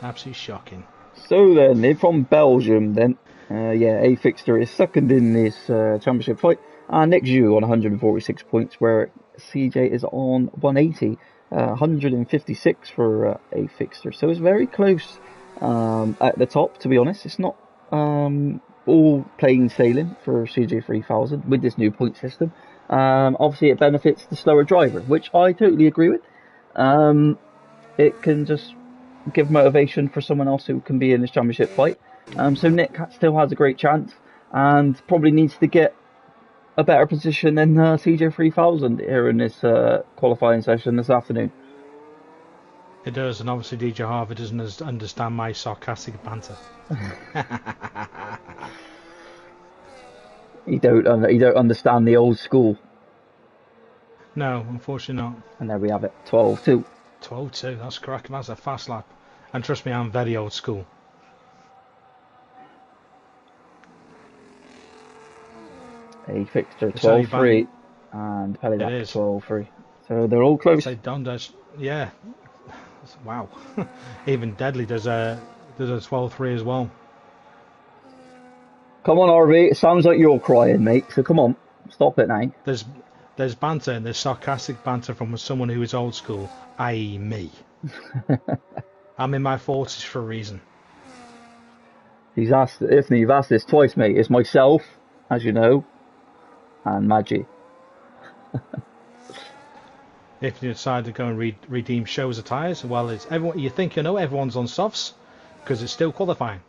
Absolutely shocking. So then, they're from Belgium then. A Fixter is second in this championship fight. And Nick Zhu on 146 points, where CJ is on 180. 156 for A Fixter. So it's very close at the top, to be honest. It's not all plain sailing for CJ 3000 with this new point system. Obviously, it benefits the slower driver, which I totally agree with. It can just give motivation for someone else who can be in this championship fight. So Nick still has a great chance and probably needs to get a better position than CJ 3000 here in this qualifying session this afternoon. It does, and obviously DJ Harvey doesn't understand my sarcastic banter. You don't understand the old school. No, unfortunately not. And there we have it, 12-2. 12-2, that's correct. That's a fast lap. And trust me, I'm very old school. A Fixter 12-3 and Pellidac 12-3. So they're all close. Don does, yeah. Wow. Even Deadly does a 12-3 as well. Come on, RV. It sounds like you're crying, mate. So come on, stop it now. There's banter, and there's sarcastic banter from someone who is old school, i.e. me. I'm in my 40s for a reason. You've asked this twice, mate. It's myself, as you know, and Maggie. If you decide to go and redeem shows of tyres, well, it's everyone. You think everyone's on softs because it's still qualifying.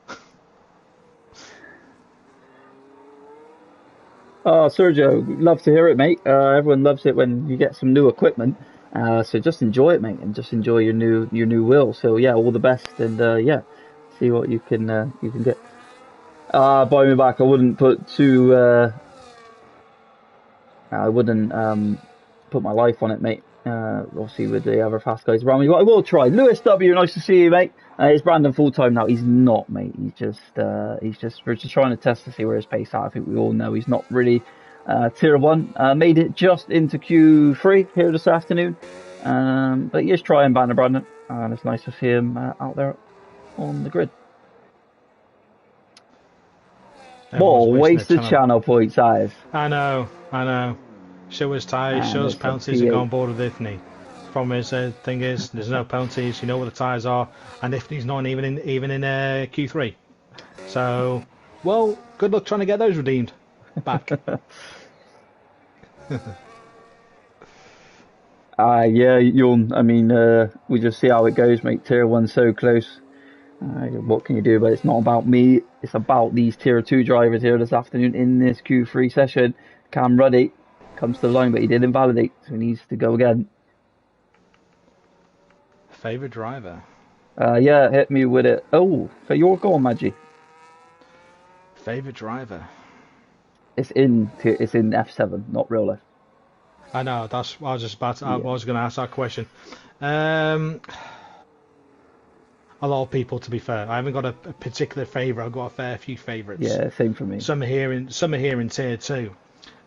Oh, Sergio, love to hear it, mate. Everyone loves it when you get some new equipment. So just enjoy it, mate, and just enjoy your new wheel. So yeah, all the best, and see what you can get. Buy me back. I wouldn't put put my life on it, mate. Obviously with the other fast guys around me, but I will try. Lewis W, nice to see you, mate. It's Brandon full time now. He's not, mate. We're just trying to test to see where his pace at. I think we all know he's not really tier 1. Made it just into Q3 here this afternoon. But he is trying banner Brandon, and it's nice to see him out there on the grid. More wasted channel points, eyes. I know. Show us tyres, show us penalties, and go on board with Ifney. Problem is, thing is, there's no penalties. You know what the tyres are, and Ifney's not even in Q3. So, well, good luck trying to get those redeemed back. We just see how it goes, mate. Tier 1's so close. What can you do? But it's not about me. It's about these tier 2 drivers here this afternoon in this Q3 session. Cam Ruddy comes to the line, but he did invalidate, so he needs to go again. Favourite driver? Hit me with it. Oh, for your goal, Maggie. Favourite driver? It's in F7, not real life. I know. That's. I was going to ask that question. A lot of people, to be fair. I haven't got a particular favourite. I've got a fair few favourites. Yeah, same for me. Some are here in tier 2.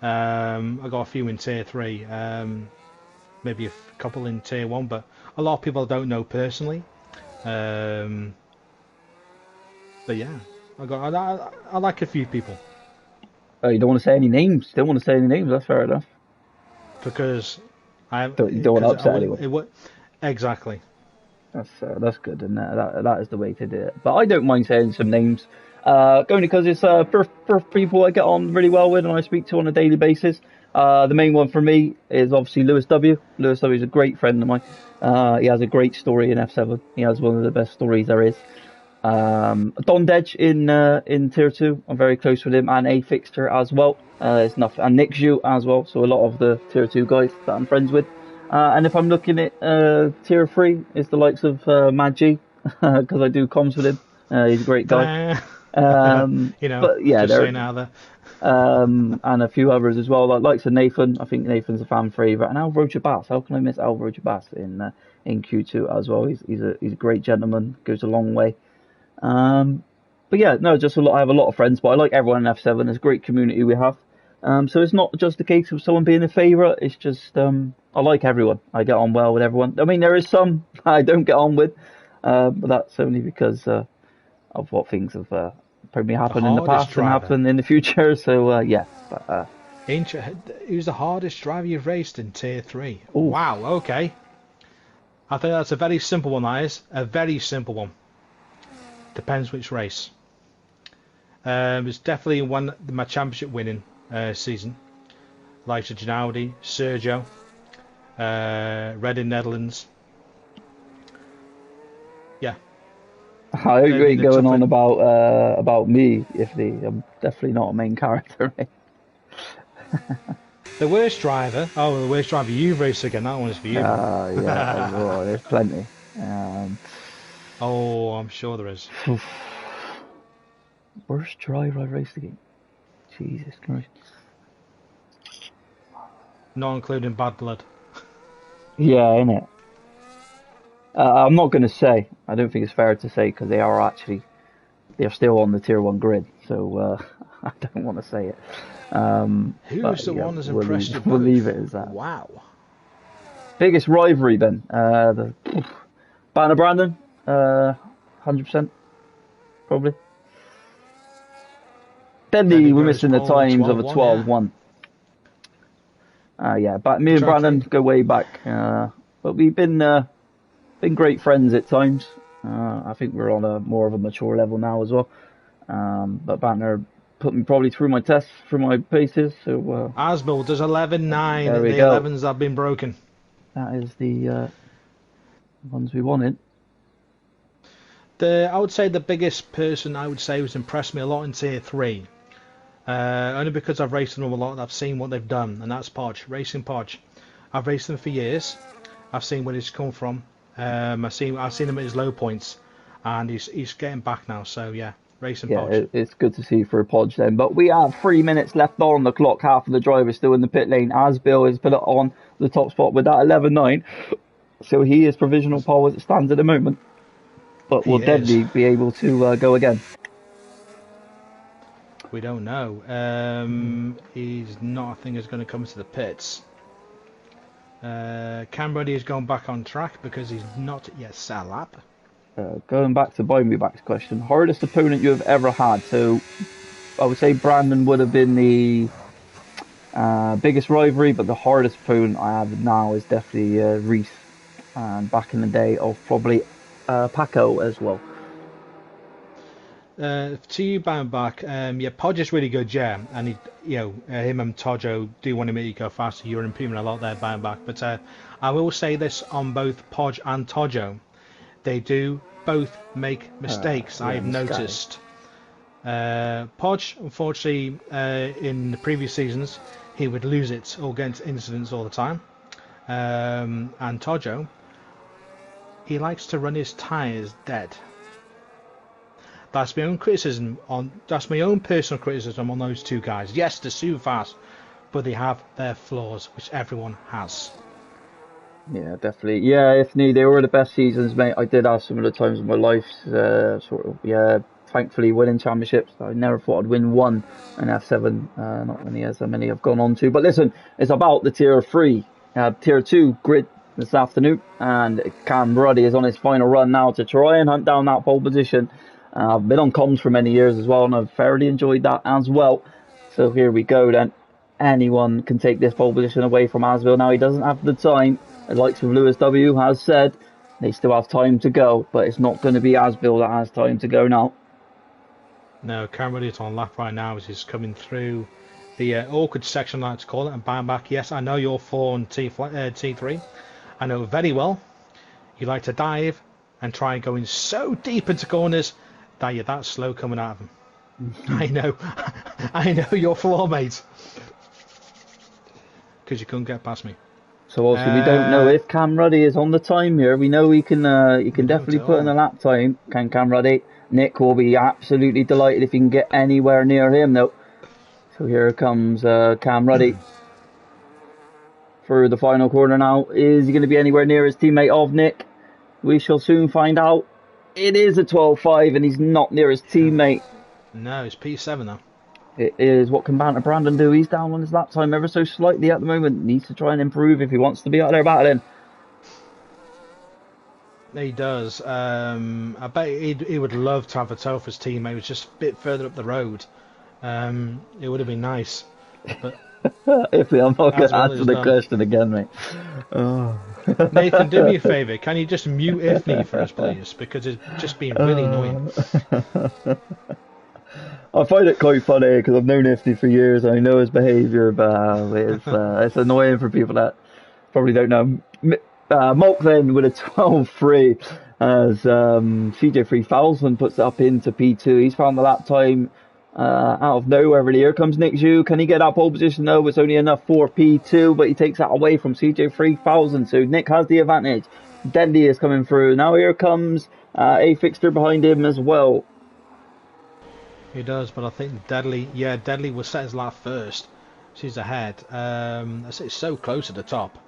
I got a few in tier 3. Maybe a couple in tier 1, but a lot of people I don't know personally. But yeah, I like a few people. Oh, you don't want to say any names? Don't want to say any names? That's fair enough. Because you don't want to upset anyone. Exactly. That's good, and that is the way to do it. But I don't mind saying some names, only because it's for people I get on really well with and I speak to on a daily basis. The main one for me is obviously Lewis W. Lewis W is a great friend of mine. He has a great story in F7. He has one of the best stories there is. Don Dedge in Tier 2, I'm very close with him, and A Fixture as well. It's nothing, and Nick Zhu as well, so a lot of the Tier 2 guys that I'm friends with. And if I'm looking at Tier 3, it's the likes of Mad G, because I do comms with him. He's a great guy. But yeah, just saying out there. And a few others as well, like Nathan. I think Nathan's a fan favourite, and Alvaro Jabas. How can I miss Alvaro Jabas in Q2 as well? He's a great gentleman, goes a long way. But yeah, no, just a lot. I have a lot of friends, but I like everyone in F7. There's a great community we have. So it's not just a case of someone being a favourite. It's just I like everyone. I get on well with everyone. I mean, there is some I don't get on with, but that's only because of what things have probably happened in the past and happen in the future. So yeah. But, who's the hardest driver you've raced in Tier 3? Ooh. Wow. Okay. I think that's a very simple one. That is a very simple one. Depends which race. It's definitely my championship winning season. Like Ginaudi, Sergio, Reading, Netherlands. Yeah. I agree going on about me. I'm definitely not a main character. Right? The worst driver you've raced again. That one is for you. Yeah, there's plenty. Oh, I'm sure there is. Worst driver I've raced again. Jesus Christ. Not including bad blood. Yeah, innit? I'm not going to say. I don't think it's fair to say because they're still on the Tier 1 grid. So I don't want to say it. Who's the one that's impressed you? We'll leave it as that. Wow. Biggest rivalry then? Banner Brandon. 100%. Probably. Deadly, we're missing the times of a 12-1. Yeah, but me and Brandon go way back. But we've been great friends at times. I think we're on a more of a mature level now as well. But Banner put me probably through my tests, through my paces. So Asbill does 11-9, and the 11s have been broken. That is the ones we wanted. I would say the biggest person I would say who's impressed me a lot in Tier 3. Only because I've raced them a lot and I've seen what they've done, and that's Podge, Racing Podge. I've raced them for years. I've seen where he's come from. I've seen him at his low points, and he's getting back now. So yeah, Racing Podge. Yeah, it's good to see for Podge then. But we have 3 minutes left on the clock. Half of the drivers still in the pit lane. Asbill has put it on the top spot with that 11.9. So he is provisional pole as it stands at the moment. But will Deadly be able to go again? We don't know. He's not, I think, is going to come to the pits. Cam Brady has gone back on track because he's not yet set a lap. Going back to Buy Me Back's question, hardest opponent you have ever had? So I would say Brandon would have been the biggest rivalry, but the hardest opponent I have now is definitely Reese. And back in the day of probably Paco as well. To you, bound back. Yeah, Podge is really good, yeah, and him and Tojo do want to make you go faster. You're improving a lot there, bound back. But I will say this on both Podge and Tojo, they do both make mistakes. I've noticed. Podge, unfortunately, in the previous seasons, he would lose it or get into incidents all the time. And Tojo, he likes to run his tyres dead. That's my own criticism that's my own personal criticism on those two guys. Yes, they're super fast, but they have their flaws, which everyone has. Yeah, definitely. Yeah, if need, they were the best seasons, mate. I did have some of the times in my life, thankfully winning championships. I never thought I'd win one in F7, not many as many I've gone on to. But listen, it's about the Tier 3, Tier 2 grid this afternoon, and Cam Brady is on his final run now to try and hunt down that pole position. I've been on comms for many years as well, and I've thoroughly enjoyed that as well. So here we go then. Anyone can take this pole position away from Asbill now. He doesn't have the time. The likes of Lewis W has said they still have time to go, but it's not going to be Asbill that has time to go now. No, Cameron is on lap right now as he's coming through The awkward section, I like to call it, and bang back. Yes, I know you're 4 and T3. I know very well. You like to dive and try going so deep into corners that you're that slow coming out of them. I know. I know your flaw, mate. Because you couldn't get past me. So obviously we don't know if Cam Ruddy is on the time here. We know he can definitely put in a lap time. Can Cam Ruddy? Nick will be absolutely delighted if he can get anywhere near him though. So here comes Cam Ruddy for the final corner now. Is he going to be anywhere near his teammate of Nick? We shall soon find out. It is a 12.5 and he's not near his teammate. No, it's P7 though. It is. What can Banter Brandon do? He's down on his lap time ever so slightly at the moment. Needs to try and improve if he wants to be out there battling. He does. I bet he would love to have a tow for his teammate. It was just a bit further up the road. It would have been nice. But if we, I'm not going to answer the question again, mate. Oh. Nathan, do me a favour. Can you just mute Ifney for us, please? Because it's just been really annoying. I find it quite funny because I've known Ifney for years and I know his behaviour, but it's annoying for people that probably don't know. Mulk then with a 12.3 as CJ 3000 puts it up into P2. He's found the lap time out of nowhere really. Here comes Nick Zhu. Can he get that pole position? No, it's only enough for P2, but he takes that away from CJ 3000. So Nick has the advantage. Deadly is coming through. Now here comes a fixture behind him as well. He does, but I think Deadly will set his lap first. She's ahead. It's so close at the top.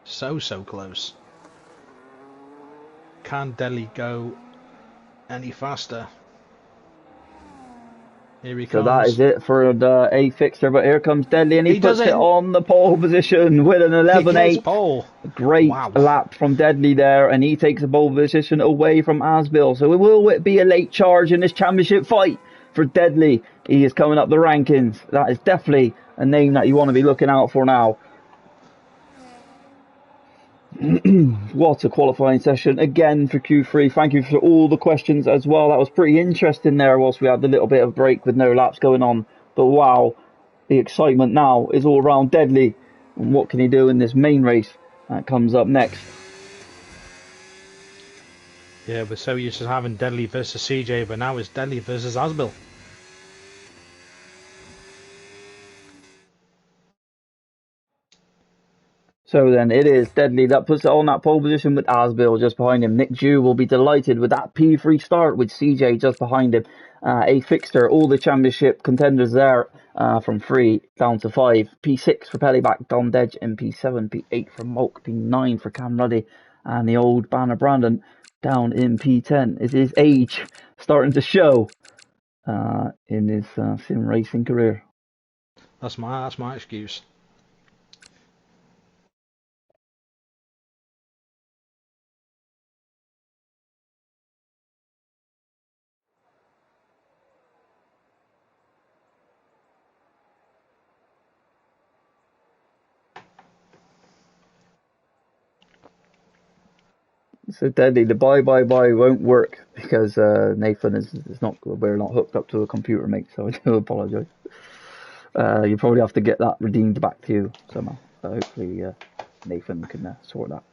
So close. Can Deadly go any faster? Here he comes. So that is it for the A fixture, but here comes Deadly and he puts it on the pole position with an 11.8. Great lap from Deadly there, and he takes the pole position away from Asbill. So it will be a late charge in this championship fight for Deadly. He is coming up the rankings. That is definitely a name that you want to be looking out for now. What a qualifying session again for Q3. Thank you for all the questions as well. That was pretty interesting there whilst we had a little bit of break with no laps going on. But wow, the excitement now is all around Deadly. And what can he do in this main race that comes up next? Yeah, we're so used to having Deadly versus CJ, but now it's Deadly versus Asbill. So then it is Deadly that puts it on that pole position with Asbill just behind him. Nick Dew will be delighted with that P3 start with CJ just behind him. A fixture, all the championship contenders there from 3 down to 5. P6 for Pellyback, Don Dedge in P7, P8 for Mulk, P9 for Cam Ruddy, and the old Banner Brandon down in P10. Is his age starting to show in his sim racing career? That's my excuse. So Deadly, the bye won't work because Nathan is not. We're not hooked up to a computer, mate. So I do apologise. You probably have to get that redeemed back to you somehow. So hopefully Nathan can sort that.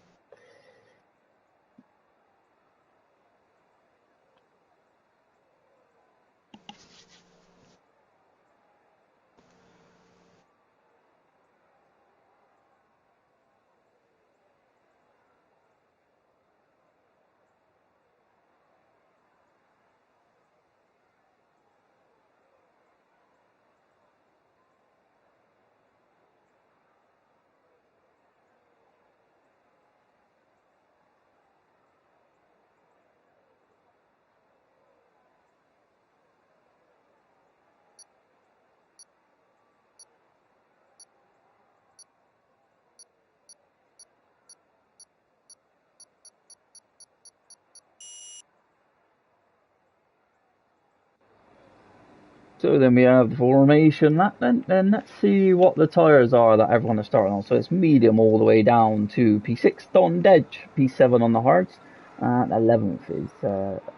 So then we have the formation. Then let's see what the tyres are that everyone is starting on. So it's medium all the way down to P6, Don Dedge, P7 on the hards, and 11th is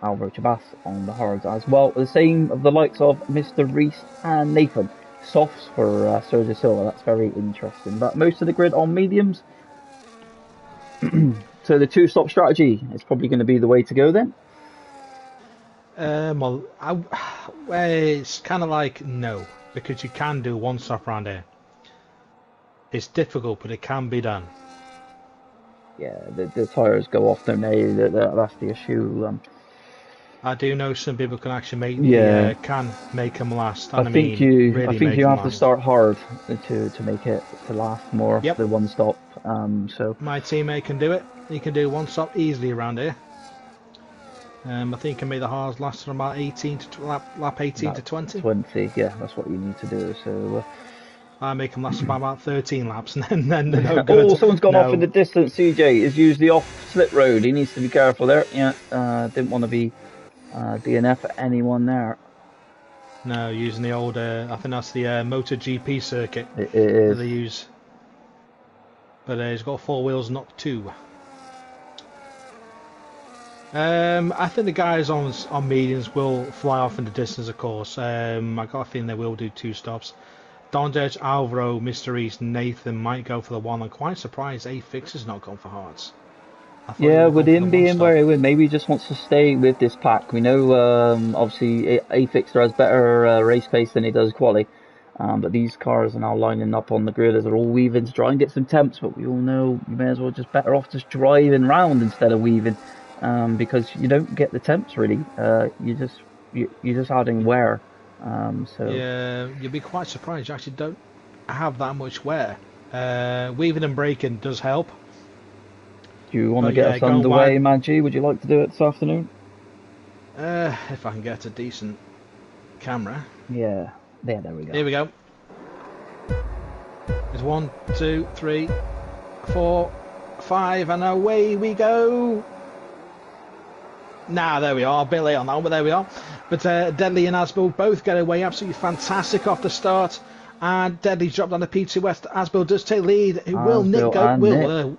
Alvaro Chabas on the hards as well. The same of the likes of Mr. Reese and Nathan. softs for Sergio Silva. That's very interesting. But most of the grid on mediums. So the two-stop strategy is probably going to be the way to go then. Well, it's kind of like no, because you can do one stop around here. It's difficult, but it can be done. Yeah, the tyres go off, don't they? That's the issue. I do know some people can actually can make them last. And I think you have to last. start hard to make it to last more. Yep. The one stop. So my teammate can do it. He can do one stop easily around here. I think he can make the hard last from about 18 to lap 18 to 20. 20, yeah, that's what you need to do. So I make him last about 13 laps, and then no good. Oh, someone's gone off in the distance. CJ has used the off slip road. He needs to be careful there. Yeah, didn't want to be DNF at anyone there. No, using the old, I think that's the MotoGP circuit it is. that they use. But he's got 4 wheels, not 2. I think the guys on mediums will fly off in the distance, of course. I got a feeling they will do 2 stops. Dondech, Alvaro, Mr. East, Nathan might go for the 1. I'm quite surprised A-Fix has not gone for hards. Yeah, with him being where he would, maybe he just wants to stay with this pack. We know, obviously, A-Fixer has better race pace than he does quali. But these cars are now lining up on the grid as they're all weaving to try and get some temps. But we all know you may as well just better off just driving round instead of weaving. Because you don't get the temps really. You're just adding wear. So yeah, you'll be quite surprised. You actually don't have that much wear. Weaving and braking does help. Do you want to get us underway, Maggie? Would you like to do it this afternoon? If I can get a decent camera. Yeah. There we go. Here we go. There's 1, 2, 3, 4, 5, and away we go. There we are. A bit late on that one, but there we are. But Deadly and Asbill both get away absolutely fantastic off the start. And Deadly dropped on the P2 West. Asbill does take lead. Will Nick go?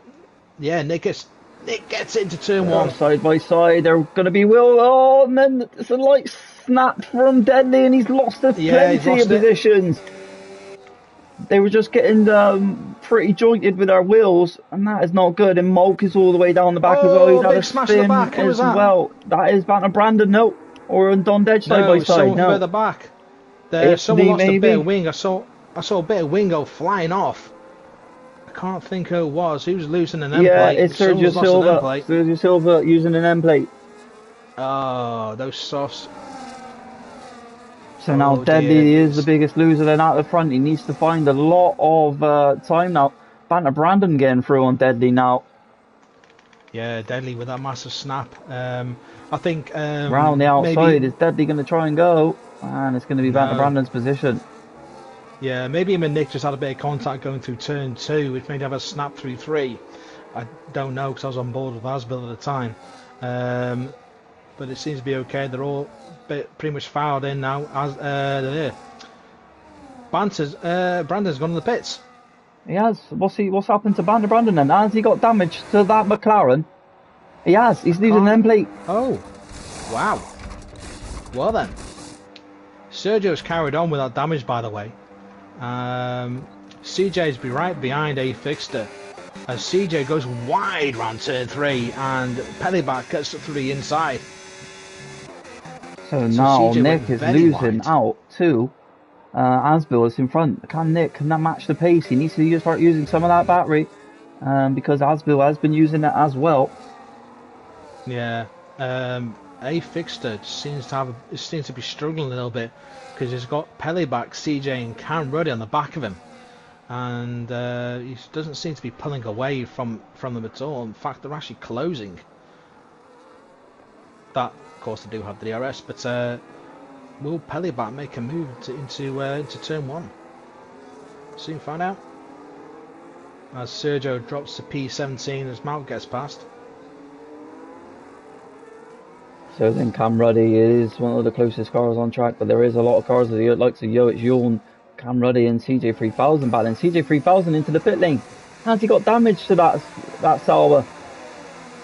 Nick gets into turn 1. Side by side. They're going to be Will. Oh, and then it's a light snap from Deadly, and he's lost plenty of positions. They were just getting pretty jointed with our wheels, and that is not good. And Mulk is all the way down the back as well. He's had a spin as well. That is Banter Brandon, or on Don Dead side by side. No, further back. Someone lost a bit of wing. I saw a bit of wing go flying off. I can't think who it was. Who's losing an end plate? Yeah, it's Sergio Silva. Sergio Silva using an end plate. Oh, those softs. So now Deadly is the biggest loser then out the front. He needs to find a lot of time now. Banter Brandon getting through on Deadly now. Yeah, Deadly with that massive snap. I think round the outside, is Deadly going to try and go? And it's going to be Banter Brandon's position. Yeah, maybe him and Nick just had a bit of contact going through turn 2, which made him have a snap through 3. I don't know because I was on board with Asbill at the time. But it seems to be okay. They're all pretty much fouled in now. Brandon's gone to the pits. He has. What's happened to Banter Brandon then? Has he got damage to that McLaren? He has. He's losing an end plate. Oh, wow. Well then, Sergio's carried on with that damage, by the way. CJ's be right behind A-Fixter as CJ goes wide round turn 3 and Pellyback gets to 3 inside. So now Nick is losing out too. Asbill is in front. Can that match the pace? He needs to start using some of that battery because Asbill has been using it as well. Yeah, A-Fixter seems to be struggling a little bit because he's got Pellyback, CJ, and Cam Ruddy on the back of him, and he doesn't seem to be pulling away from them at all. In fact, they're actually closing. That, of course, they do have the DRS, but will Pellyback make a move into turn 1? Soon find out. As Sergio drops to P17 as Mount gets past. So then Cam Ruddy is one of the closest cars on track, but there is a lot of cars that the likes of Yoic Jorn, Cam Ruddy and CJ3000 battling. CJ3000 into the pit lane. Has he got damage to that Salva?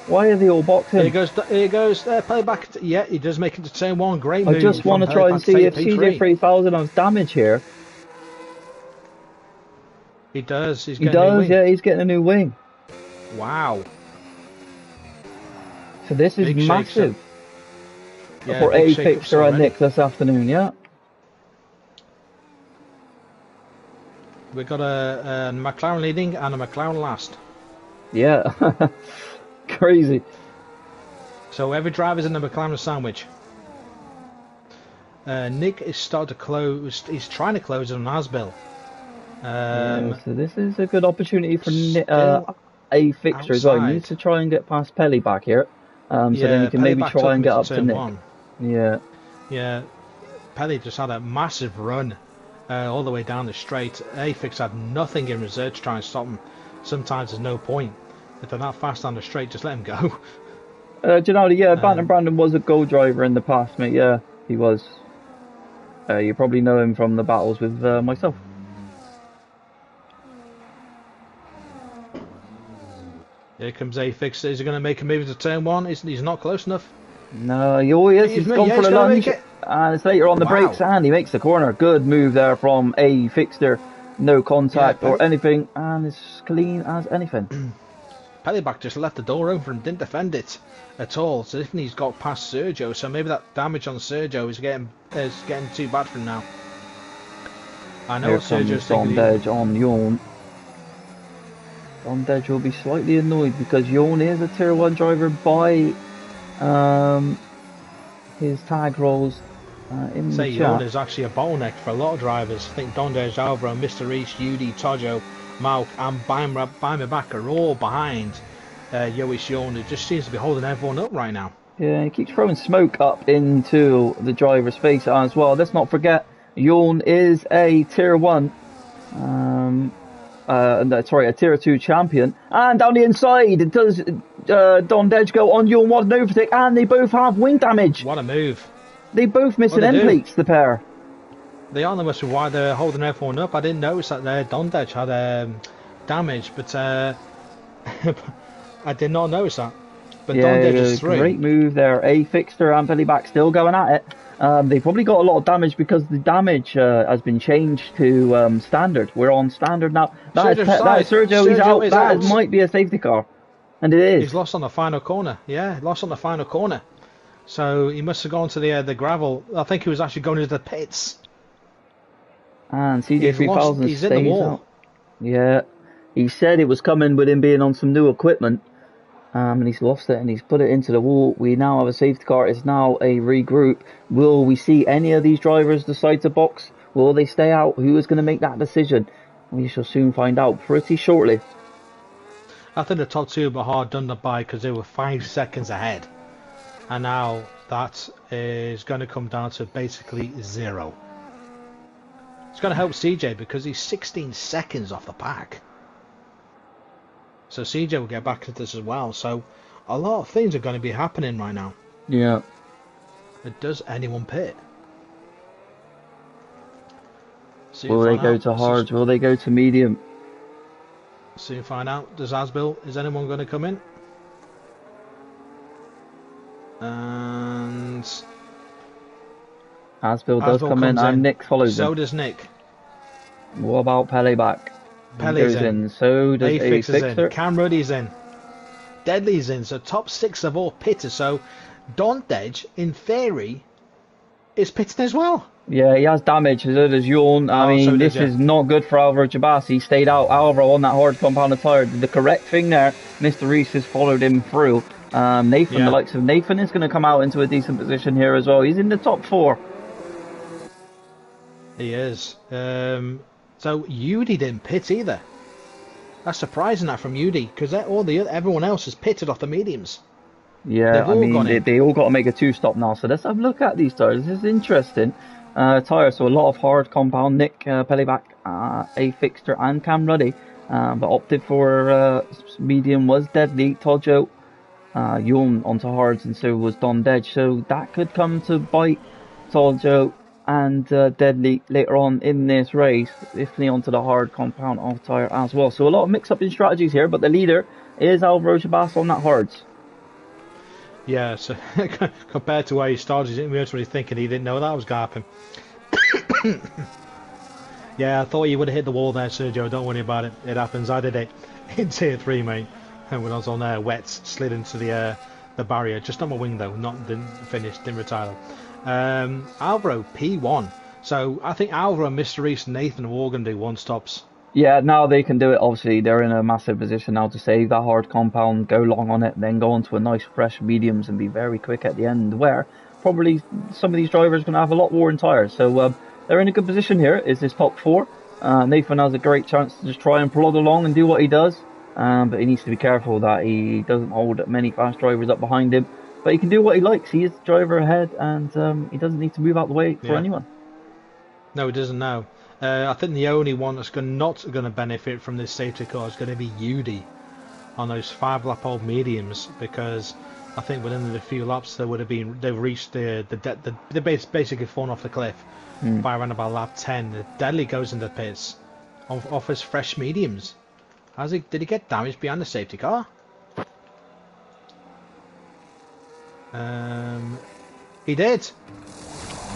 Why are they all boxing? Here goes Pellyback. Yeah, he does make it to turn 1. Great move. I just want to try and see if CJ3000 has damage here. He does. He's He getting a new does, wing. yeah, he's getting a new wing. Wow. So this is Big shakes up. massive Yeah, for big a shakeups fixture and already. Nick this afternoon, yeah. We've got a McLaren leading and a McLaren last. Yeah. Crazy. So every driver's in the McLaren sandwich. Nick is starting to close. He's trying to close on Asbill. Yeah, so this is a good opportunity for Still a fixture as well. He needs outside. to try and get past Pelly back here. So then he Yeah, can Pelly maybe back try took and him get into up to turn Nick. one. Yeah. Yeah, Pelly just had a massive run all the way down the straight. Afix had nothing in reserve to try and stop him. Sometimes there's no point. If they're that fast down the straight, just let him go. Gennady, yeah, Um, Brandon was a goal driver in the past, mate. Yeah, he was. You probably know him from the battles with myself. Here comes Afix. Is he going to make a move to turn one? He's not close enough. No, he is. He's gone Yeah, for he's the going to make lunge. it. And it's later on the Wow. brakes, and he makes the corner. Good move there from a fixture. No Yeah, contact or anything, and it's clean as anything. Pellyback just left the door open for him, didn't defend it at all. So if he's got past Sergio, so maybe that damage on Sergio is getting too bad for him now. I know Here Sergio's comes taking Dondedge on Yon. Dondedge will be slightly annoyed because Yon is a tier 1 driver by his tag rolls in the Say Yawn chat. is actually a bottleneck for a lot of drivers. I think Dondej, Alvaro, Mr. Reese, Yudi, Tojo, Mauk and Baimabak are all behind Yoish Yawn. It just seems to be holding everyone up right now. Yeah, he keeps throwing smoke up into the driver's face as well. Let's not forget, Yon is a tier 1, a tier 2 champion. And down the inside, it does Dondedge go on Yon, what an overtake, and they both have wing damage. What a move. They both missing end plates, the pair. They are the most why they're holding everyone up. I didn't notice that Dondej had damage, but I did not notice that. But Yeah, Dondej is through. great move there. A fixture and Pellyback still going at it. They probably got a lot of damage because the damage has been changed to standard. We're on standard now. That is Sergio. He's out. That might be a safety car, and it is. He's lost on the final corner. Yeah, lost on the final corner. So he must have gone to the gravel. I think he was actually going into the pits. And CJ3000 he's in the wall. Out. Yeah, he said it was coming with him being on some new equipment. And he's lost it and he's put it into the wall. We now have a safety car. It's now a regroup. Will we see any of these drivers decide to box? Will they stay out? Who is going to make that decision? We shall soon find out pretty shortly. I think the top two were hard done by because they were 5 seconds ahead. And now that is going to come down to basically 0. It's going to help CJ because he's 16 seconds off the pack. So CJ will get back to this as well. So a lot of things are going to be happening right now. Yeah. Does anyone pit? Will they go to hard? Will they go to medium? Soon find out. Does Asbill? Is anyone going to come in? And Asbill does come in, and Nick follows him. So does Nick. What about Pellyback? Pelly's in. So does Afix is Fixer. in. Cam Ruddy's in. Deadly's in. So top 6 have all pitted. So Dondej, in theory, is pitting as well. Yeah, he has damage. So does Yawn. I mean, so this is not good for Alvaro Jabas. He stayed out. Alvaro on that hard compounded tire did the correct thing there. Mr. Reese has followed him through. Nathan, the likes of Nathan, is going to come out into a decent position here as well. He's in the top 4. He is. So Yudi didn't pit either. That's surprising that from Yudi because everyone else has pitted off the mediums. Yeah, I mean they all got to make a 2-stop now. So let's have a look at these tires. This is interesting. Tires, so a lot of hard compound. Nick Pellyback, a fixture, and Cam Ruddy, but opted for medium was Deadly. Tojo, Yawn onto hards, and so was Dondedge. So that could come to bite Tojo and Deadly later on in this race, if they onto the hard compound off tire as well. So a lot of mix-up in strategies here, but the leader is Alvaro Jabas on that hards. Yeah, so compared to where he started, he wasn't really thinking he didn't know that was going to happen. Yeah, I thought you would have hit the wall there, Sergio. Don't worry about it. It happens. I did it in Tier 3, mate. And when I was on wets, slid into the barrier. Just on my wing, though. Didn't finish, didn't retire. Alvaro, P1. So I think Alvaro, Mr. Reese, and Nathan are all going to do one-stops. Yeah, now they can do it. Obviously, they're in a massive position now to save that hard compound, go long on it, then go onto a nice fresh mediums and be very quick at the end. Where probably some of these drivers are going to have a lot worn tyres. So they're in a good position here. Is this top four? Nathan has a great chance to just try and plod along and do what he does. But he needs to be careful that he doesn't hold many fast drivers up behind him. But he can do what he likes. He is the driver ahead, and he doesn't need to move out the way for anyone. No, he doesn't now. I think the only one that's not going to benefit from this safety car is going to be Yudi on those 5-lap-old mediums, because I think within the few laps they've reached they're basically fallen off the cliff by around about lap 10. Deadly goes into the pits off his fresh mediums. Did he get damaged behind the safety car? He did.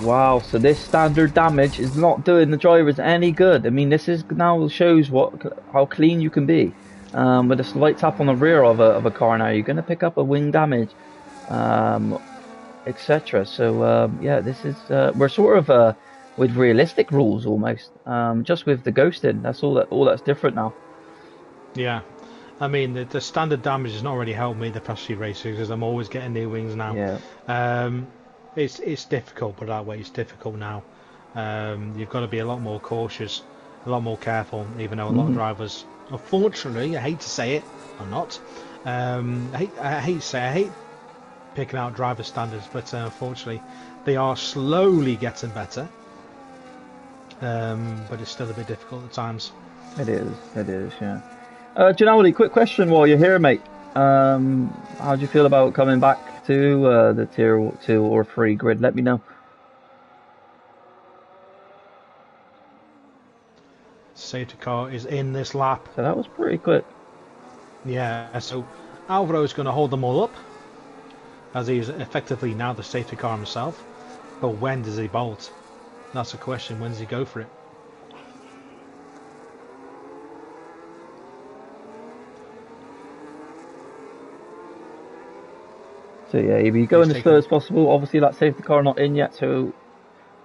Wow, so this standard damage is not doing the drivers any good. I mean, this is now shows how clean you can be. With a slight tap on the rear of a car now, you're going to pick up a wing damage, etc. So yeah, this is we're sort of with realistic rules almost, just with the ghosting. That's all that's different now. Yeah, I mean the standard damage has not really helped me the past few races because I'm always getting new wings now. Yeah. It's difficult, but that way it's difficult now. You've got to be a lot more cautious, a lot more careful, even though a lot of drivers, unfortunately, I hate to say it, or not, I hate picking out driver standards, but unfortunately, they are slowly getting better. But it's still a bit difficult at times. It is, yeah. Ginaldi, quick question while you're here, mate. How do you feel about coming back to the tier 2 or 3 grid? Let me know. Safety car is in this lap. So that was pretty quick. Yeah, so Alvaro's going to hold them all up, as he's effectively now the safety car himself. But when does he bolt? That's the question. When does he go for it? So yeah, if you go in as slow as possible, obviously that safety car not in yet, so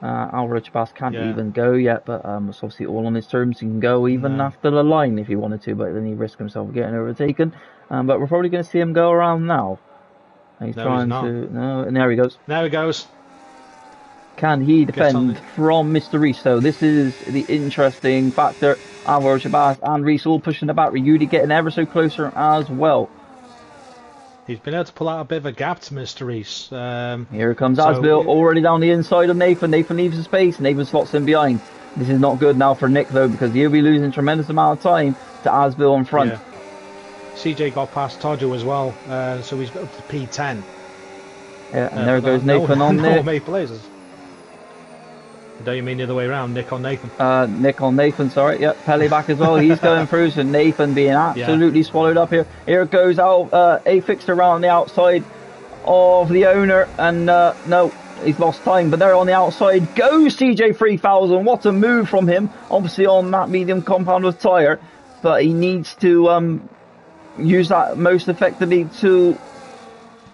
Alvaro Chabas can't even go yet, but it's obviously all on his terms. He can go even after the line if he wanted to, but then he risk himself getting overtaken. But we're probably going to see him go around now. He's trying to... No, and there he goes. There he goes. Can he defend from Mr. Reese? So this is the interesting factor. Alvaro Chabas and Reese all pushing the battery. Yudi getting ever so closer as well. He's been able to pull out a bit of a gap to Mr. Reese. Here comes Asbil, already down the inside of Nathan. Nathan leaves the space. Nathan slots in behind. This is not good now for Nick, though, because he'll be losing a tremendous amount of time to Asbil in front. Yeah. CJ got past Tojo as well, so he's up to P10. Yeah, and there goes Nathan on there. Don't you mean the other way around? Nick on Nathan. Nick on Nathan, sorry. Yep, Pele back as well. He's going through, so Nathan being absolutely swallowed up here. Here it goes out. A fixed around the outside of the owner, and no, he's lost time, but they're on the outside. Goes CJ 3000. What a move from him. Obviously on that medium compound with tyre, but he needs to use that most effectively to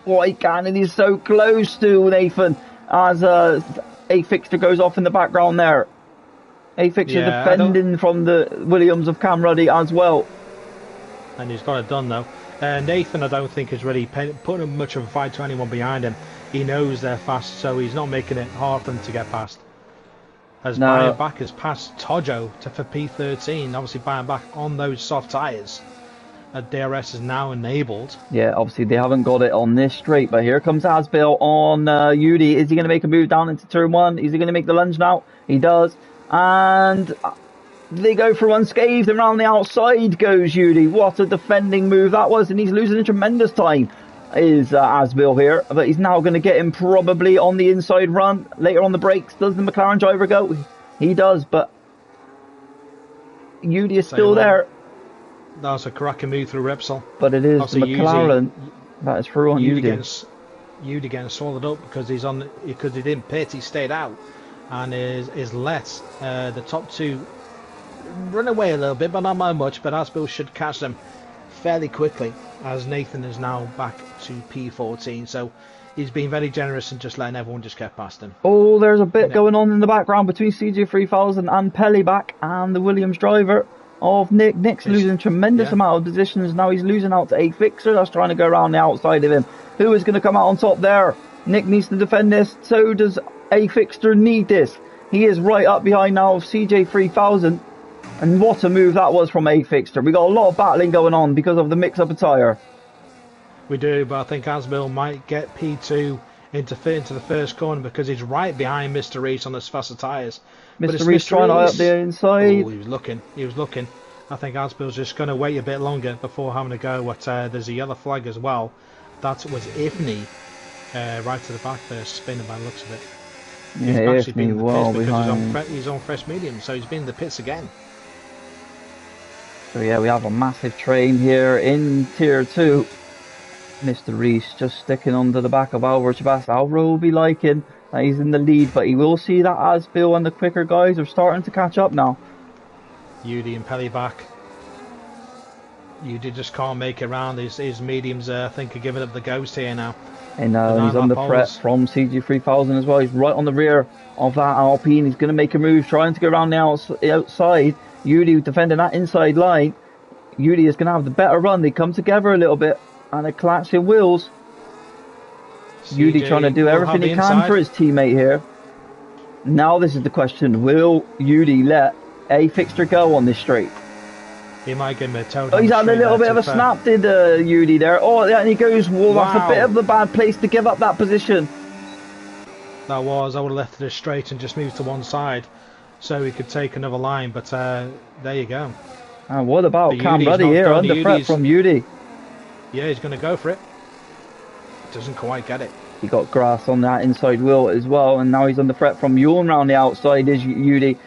what he can, and he's so close to Nathan as a fixture goes off in the background there. A fixture defending from the Williams of Cam Ruddy as well. And he's got it done though. Nathan, I don't think, is really putting much of a fight to anyone behind him. He knows they're fast, so he's not making it hard for them to get past. As Bayern back has passed Tojo for P13, obviously Bayern back on those soft tyres. DRS is now enabled. Yeah, obviously they haven't got it on this straight, but here comes Asbil on Yudi. Is he going to make a move down into turn 1? Is he going to make the lunge now? He does. And they go for unscathed, and around the outside goes Yudi. What a defending move that was, and he's losing a tremendous time, is Asbil here. But he's now going to get him probably on the inside run. Later on the brakes, does the McLaren driver go? He does, but Yudi is still there. That was a cracking move through Repsol. But it is the McLaren that is through on Yudi. Yudi getting swallowed up because he didn't pit, he stayed out. and is let the top two run away a little bit, but not by much. But Asbill should catch them fairly quickly, as Nathan is now back to P14. So he's been very generous and just letting everyone just get past him. Oh, there's a bit going on in the background between CJ3000 and Pellyback and the Williams driver of Nick. Nick's losing a tremendous amount of positions. Now he's losing out to A Fixer. That's trying to go around the outside of him. Who is going to come out on top there? Nick needs to defend this. So does A Fixer need this. He is right up behind now of CJ3000. And what a move that was from A Fixer. We got a lot of battling going on because of the mix-up of tyre. We do, but I think Asbill might get P2 into the first corner because he's right behind Mr. Reese on his faster tyres. Mr. Reese trying to eye up the inside. Oh, he was looking. I think Asbill's just going to wait a bit longer before having to go. There's a yellow flag as well. That was Ifney right to the back there, spinning by the looks of it. Yeah, Ifney well behind. He's on fresh medium, so he's been in the pits again. So yeah, we have a massive train here in Tier 2. Mr. Reese just sticking under the back of Alvaro Chabas. Alvaro will be liking that he's in the lead, but he will see that Asbill and the quicker guys are starting to catch up now. Udi and Pelly back. Udi just can't make it around. His mediums, I think, are giving up the ghost here now. And he's under threat from CG3000 as well. He's right on the rear of that Alpine. He's going to make a move, trying to go around the outside. Udi defending that inside line. Udi is going to have the better run. They come together a little bit and they're collapsing wheels. Udi trying to do everything he can for his teammate here. Now this is the question. Will Udi let A Fixer go on this straight? He might give him a toe. Oh, he's had a little bit of a snap, did Udi there. Oh, yeah, and he goes, well, wow. That's a bit of a bad place to give up that position. I would have left it straight and just moved to one side so he could take another line, but there you go. And what about Cam Ruddy here, under threat from Udi? Yeah, he's going to go for it. Doesn't quite get it. He got grass on that inside wheel as well, and now he's under threat from Ewan round the outside, is Udi.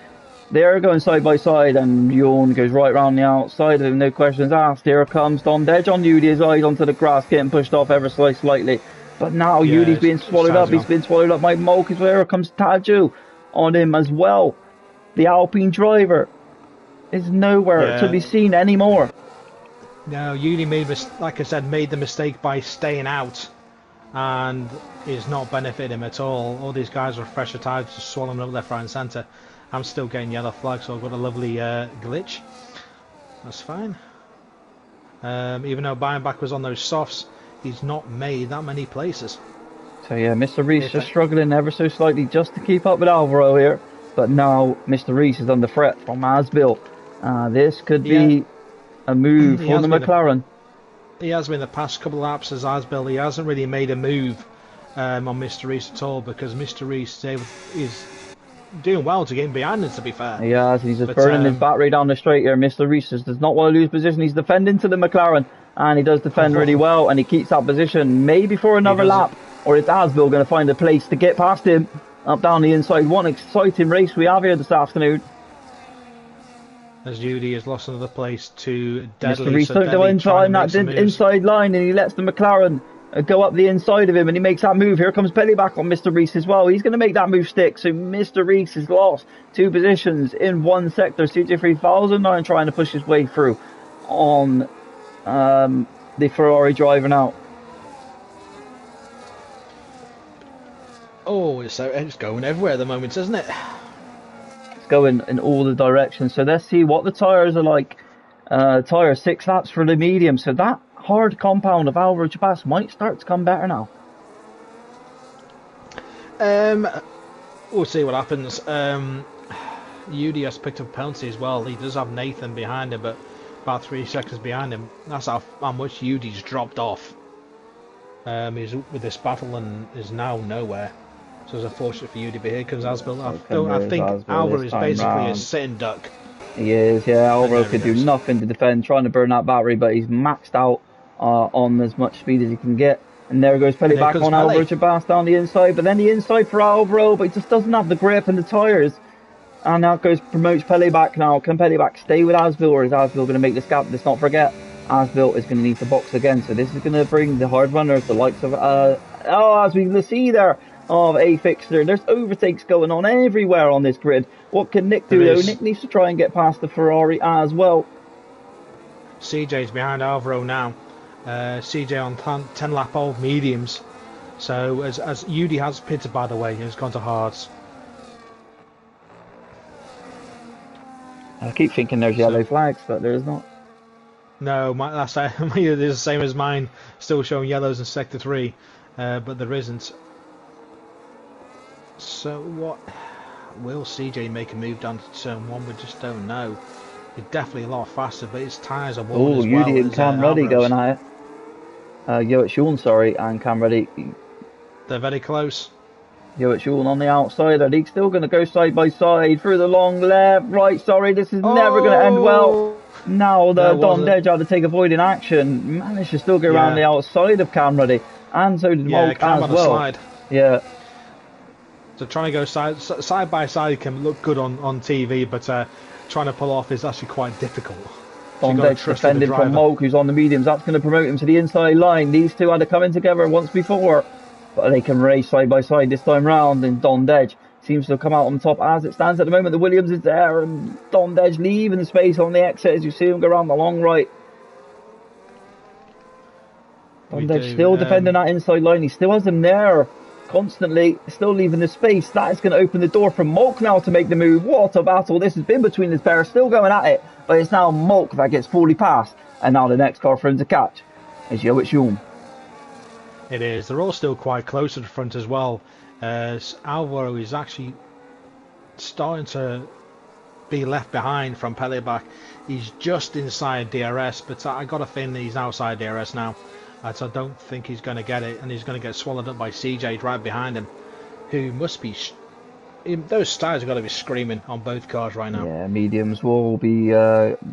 They're going side by side, and Ewan goes right round the outside of him, no questions asked. Here comes Don Dedge on Udi as well. He's onto the grass, getting pushed off ever so slightly. But now Udi's being swallowed up. He's been swallowed up by Mulk as well. Here comes Taju on him as well. The Alpine driver is nowhere to be seen anymore. No, Udi made the mistake by staying out, and is not benefiting him at all. All these guys are fresher tyres, just swallowing up left, right, and centre. I'm still getting yellow flag, so I've got a lovely glitch. That's fine. Even though Buyback was on those softs, he's not made that many places. So yeah, Mr. Reese just struggling ever so slightly just to keep up with Alvaro here. But now Mr. Reese is under threat from Asbill. This could be a move for the McLaren. He has been the past couple of laps as Asbill. He hasn't really made a move on Mr. Reese at all, because Mr. Reese is doing well to get in behind him, to be fair. He has. He's just burning his battery down the straight here. Mr. Reese does not want to lose position. He's defending to the McLaren, and he does defend really well, and he keeps that position maybe for another lap, or it's Asbill going to find a place to get past him up down the inside. What an exciting race we have here this afternoon. As Udi has lost another place to Deadly. Mr. Reese took the inside line, and he lets the McLaren go up the inside of him, and he makes that move. Here comes Pelly back on Mr. Reese as well. He's going to make that move stick. So Mr. Reese has lost 2 positions in one sector. CJ3000 now trying to push his way through on the Ferrari driver now. Oh, it's going everywhere at the moment, isn't it? It's going in all the directions. So let's see what the tyres are like. Tyre 6 laps for the medium. So that hard compound of Alvaro Chabas might start to come better now. We'll see what happens. Udi has picked up a penalty as well. He does have Nathan behind him, but about 3 seconds behind him. That's how much Udi's dropped off. He's with this battle and is now nowhere. So it's unfortunate for Udi, but here comes Asbill. I think Alvaro is basically a sitting duck. He is, yeah. Alvaro could do nothing to defend, trying to burn that battery, but he's maxed out on as much speed as he can get. And there goes Pelly back on Alvaro Chabas down the inside, but then the inside for Alvaro, but he just doesn't have the grip and the tyres. And now promotes Pelly back now. Can Pelly back stay with Asbill, or is Asbill going to make this gap? Let's not forget, Asbill is going to need to box again, so this is going to bring the hard runners, the likes of, as we see there, of a fixture. There's overtakes going on everywhere on this grid. What can Nick do though? Nick needs to try and get past the Ferrari as well. CJ's behind Alvaro now. CJ on 10 lap old mediums. So as Udi has pitted, by the way, he's gone to hards. I keep thinking there's yellow flags, but there is not. No, that's the same as mine, still showing yellows in sector 3, but there isn't. So what? Will CJ make a move down to turn 1? We just don't know. He's definitely a lot faster, but his tyres are worn as well. Oh, Udi and Cam Ruddy going at it. Yo, it's Sean, sorry, and Cam Ruddy. They're very close. Yo, it's Sean on the outside. Are they still going to go side by side through the long left, right? Sorry, this is never going to end well. Now the Don Dedge had to take avoiding action. Managed to still go around the outside of Cam Ruddy, and so did Mulk as well. Slide. Yeah. So trying to go side by side can look good on TV, but trying to pull off is actually quite difficult. Don Dedge defending from Mulk, who's on the mediums. That's going to promote him to the inside line. These two had to come in together once before, but they can race side by side this time round. And Don Dedge seems to have come out on top as it stands at the moment. The Williams is there, and Don Dedge leaving the space on the exit as you see him go around the long right. Don Dedge still defending that inside line. He still has him there constantly, still leaving the space. That is going to open the door for Mulk now to make the move. What a battle this has been between this pair. Still going at it, but it's now Mulk that gets fully past, and now the next car for him to catch is Yoichun. It is. They're all still quite close to the front as well. Alvaro is actually starting to be left behind from Pelleback. He's just inside DRS, but I got a feeling he's outside DRS now. So I don't think he's going to get it, and he's going to get swallowed up by CJ right behind him, who must be... those tyres have got to be screaming on both cars right now. Yeah, mediums will be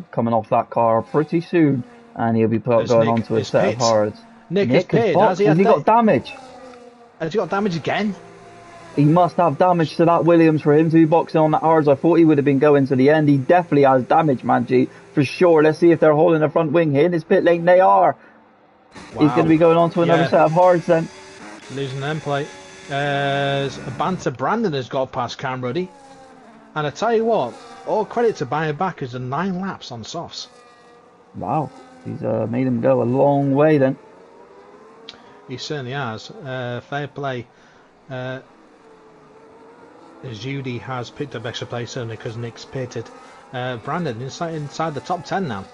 coming off that car pretty soon, and he'll be going on to a set of hards. Nick has pitted. Has he got damage? Has he got damage again? He must have damage to that Williams for him to be boxing on that hards. I thought he would have been going to the end. He definitely has damage, Manji, for sure. Let's see if they're holding the front wing here in this pit lane. They are. Wow. He's going to be going on to another set of hards then. Losing end plate. Banter Brandon has got past Cam Ruddy. And I tell you what, all credit to buying back is the 9 laps on softs. Wow. He's made him go a long way then. He certainly has. Fair play. Judy has picked up extra place certainly because Nick's pitted. Brandon inside the top 10 now.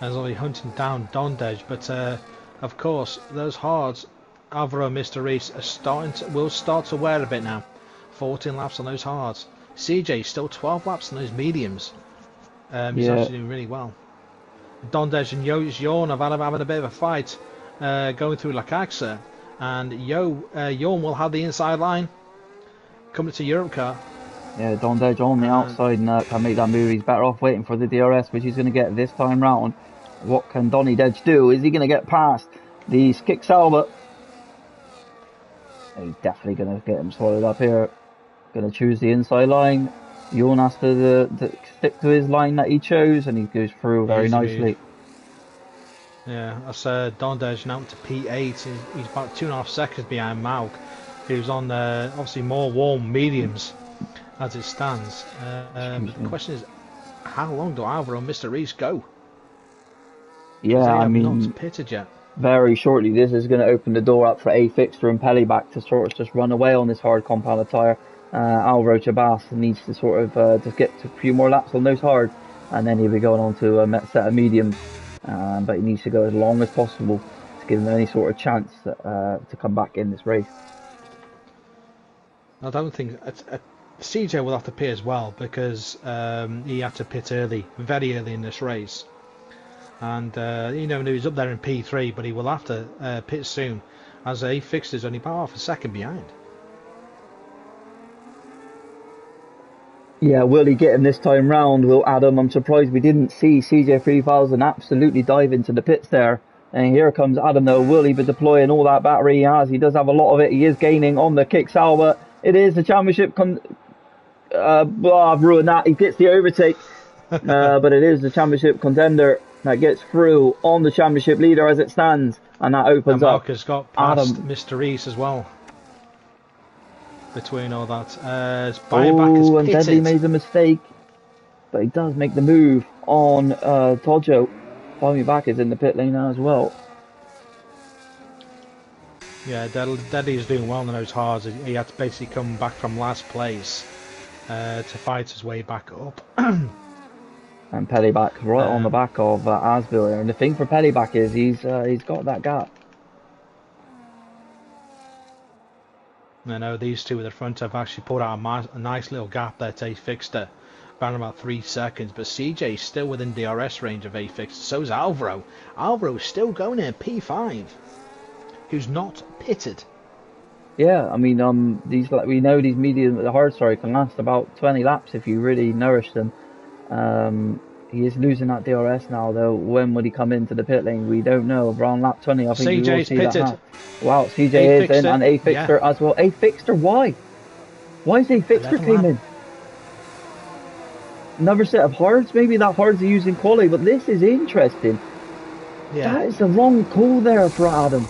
As only hunting down Don Dedge, but of course those hards, Alvaro and Mr. Reese will start to wear a bit now. 14 laps on those hards. CJ still 12 laps on those mediums. He's actually doing really well. Don Dedge and Jorn have having a bit of a fight, going through Lakaxa, and Jorn will have the inside line coming to Europe car. Yeah, Don Dedge on the outside and can make that move. He's better off waiting for the DRS, which he's going to get this time round. What can Donny Dedge do? Is he going to get past the Kick Salbert? He's definitely going to get him swallowed up here. Going to choose the inside line. Jorn has to stick to his line that he chose, and he goes through very nicely. Yeah, that's Don Dedge now to P8. He's about 2.5 seconds behind Malk, who's on obviously more warm mediums as it stands. But the question is, how long do Alvaro and Mr. Reese go? Yeah, I mean, not pitted yet. Very shortly, this is going to open the door up for A Fixter and Pelleback to sort of just run away on this hard compound tyre. Alvaro Chabas needs to sort of just get a few more laps on those hard, and then he'll be going on to a set of mediums. But he needs to go as long as possible to give him any sort of chance to come back in this race. I don't think CJ will have to pit as well, because he had to pit very early in this race. And he was up there in P3, but he will have to pit soon, as A Fixter's only about half a second behind. Yeah, will he get him this time round? Will Adam? I'm surprised we didn't see CJ 3000 absolutely dive into the pits there. And here comes Adam though. Will he be deploying all that battery he has? He does have a lot of it. He is gaining on the Kick Salbert. It is the championship. I've ruined that. He gets the overtake. But it is the championship contender that gets through on the championship leader as it stands. And that opens up. Marcus got past Adam. Mr. Reese as well. between all that. Buyback is And Deadly pitted. made a mistake, but he does make the move on Tojo. Buyback is in the pit lane now as well. Yeah, Deadly's doing well in those hards. He had to basically come back from last place to fight his way back up. And Pellyback right on the back of Asbill here. And the thing for Pellyback is he's got that gap. I know these two at the front have actually put out a nice little gap there to A-Fixter, around about 3 seconds. But CJ's still within DRS range of A-Fixter. So is Alvaro. Alvaro's still going in P5, who's not pitted. Yeah, I mean, we know these the hard can last about 20 laps if you really nourish them. He is losing that DRS now, though. When would he come into the pit lane? We don't know. Around lap 20, I think we will see pitted. that now. Wow, CJ is in, and A-Fixter as well. A-Fixter, why? Why is A-Fixter came in? Another set of hards? Maybe that hards are using quality, but this is interesting. Yeah. That is a wrong call there for Adam.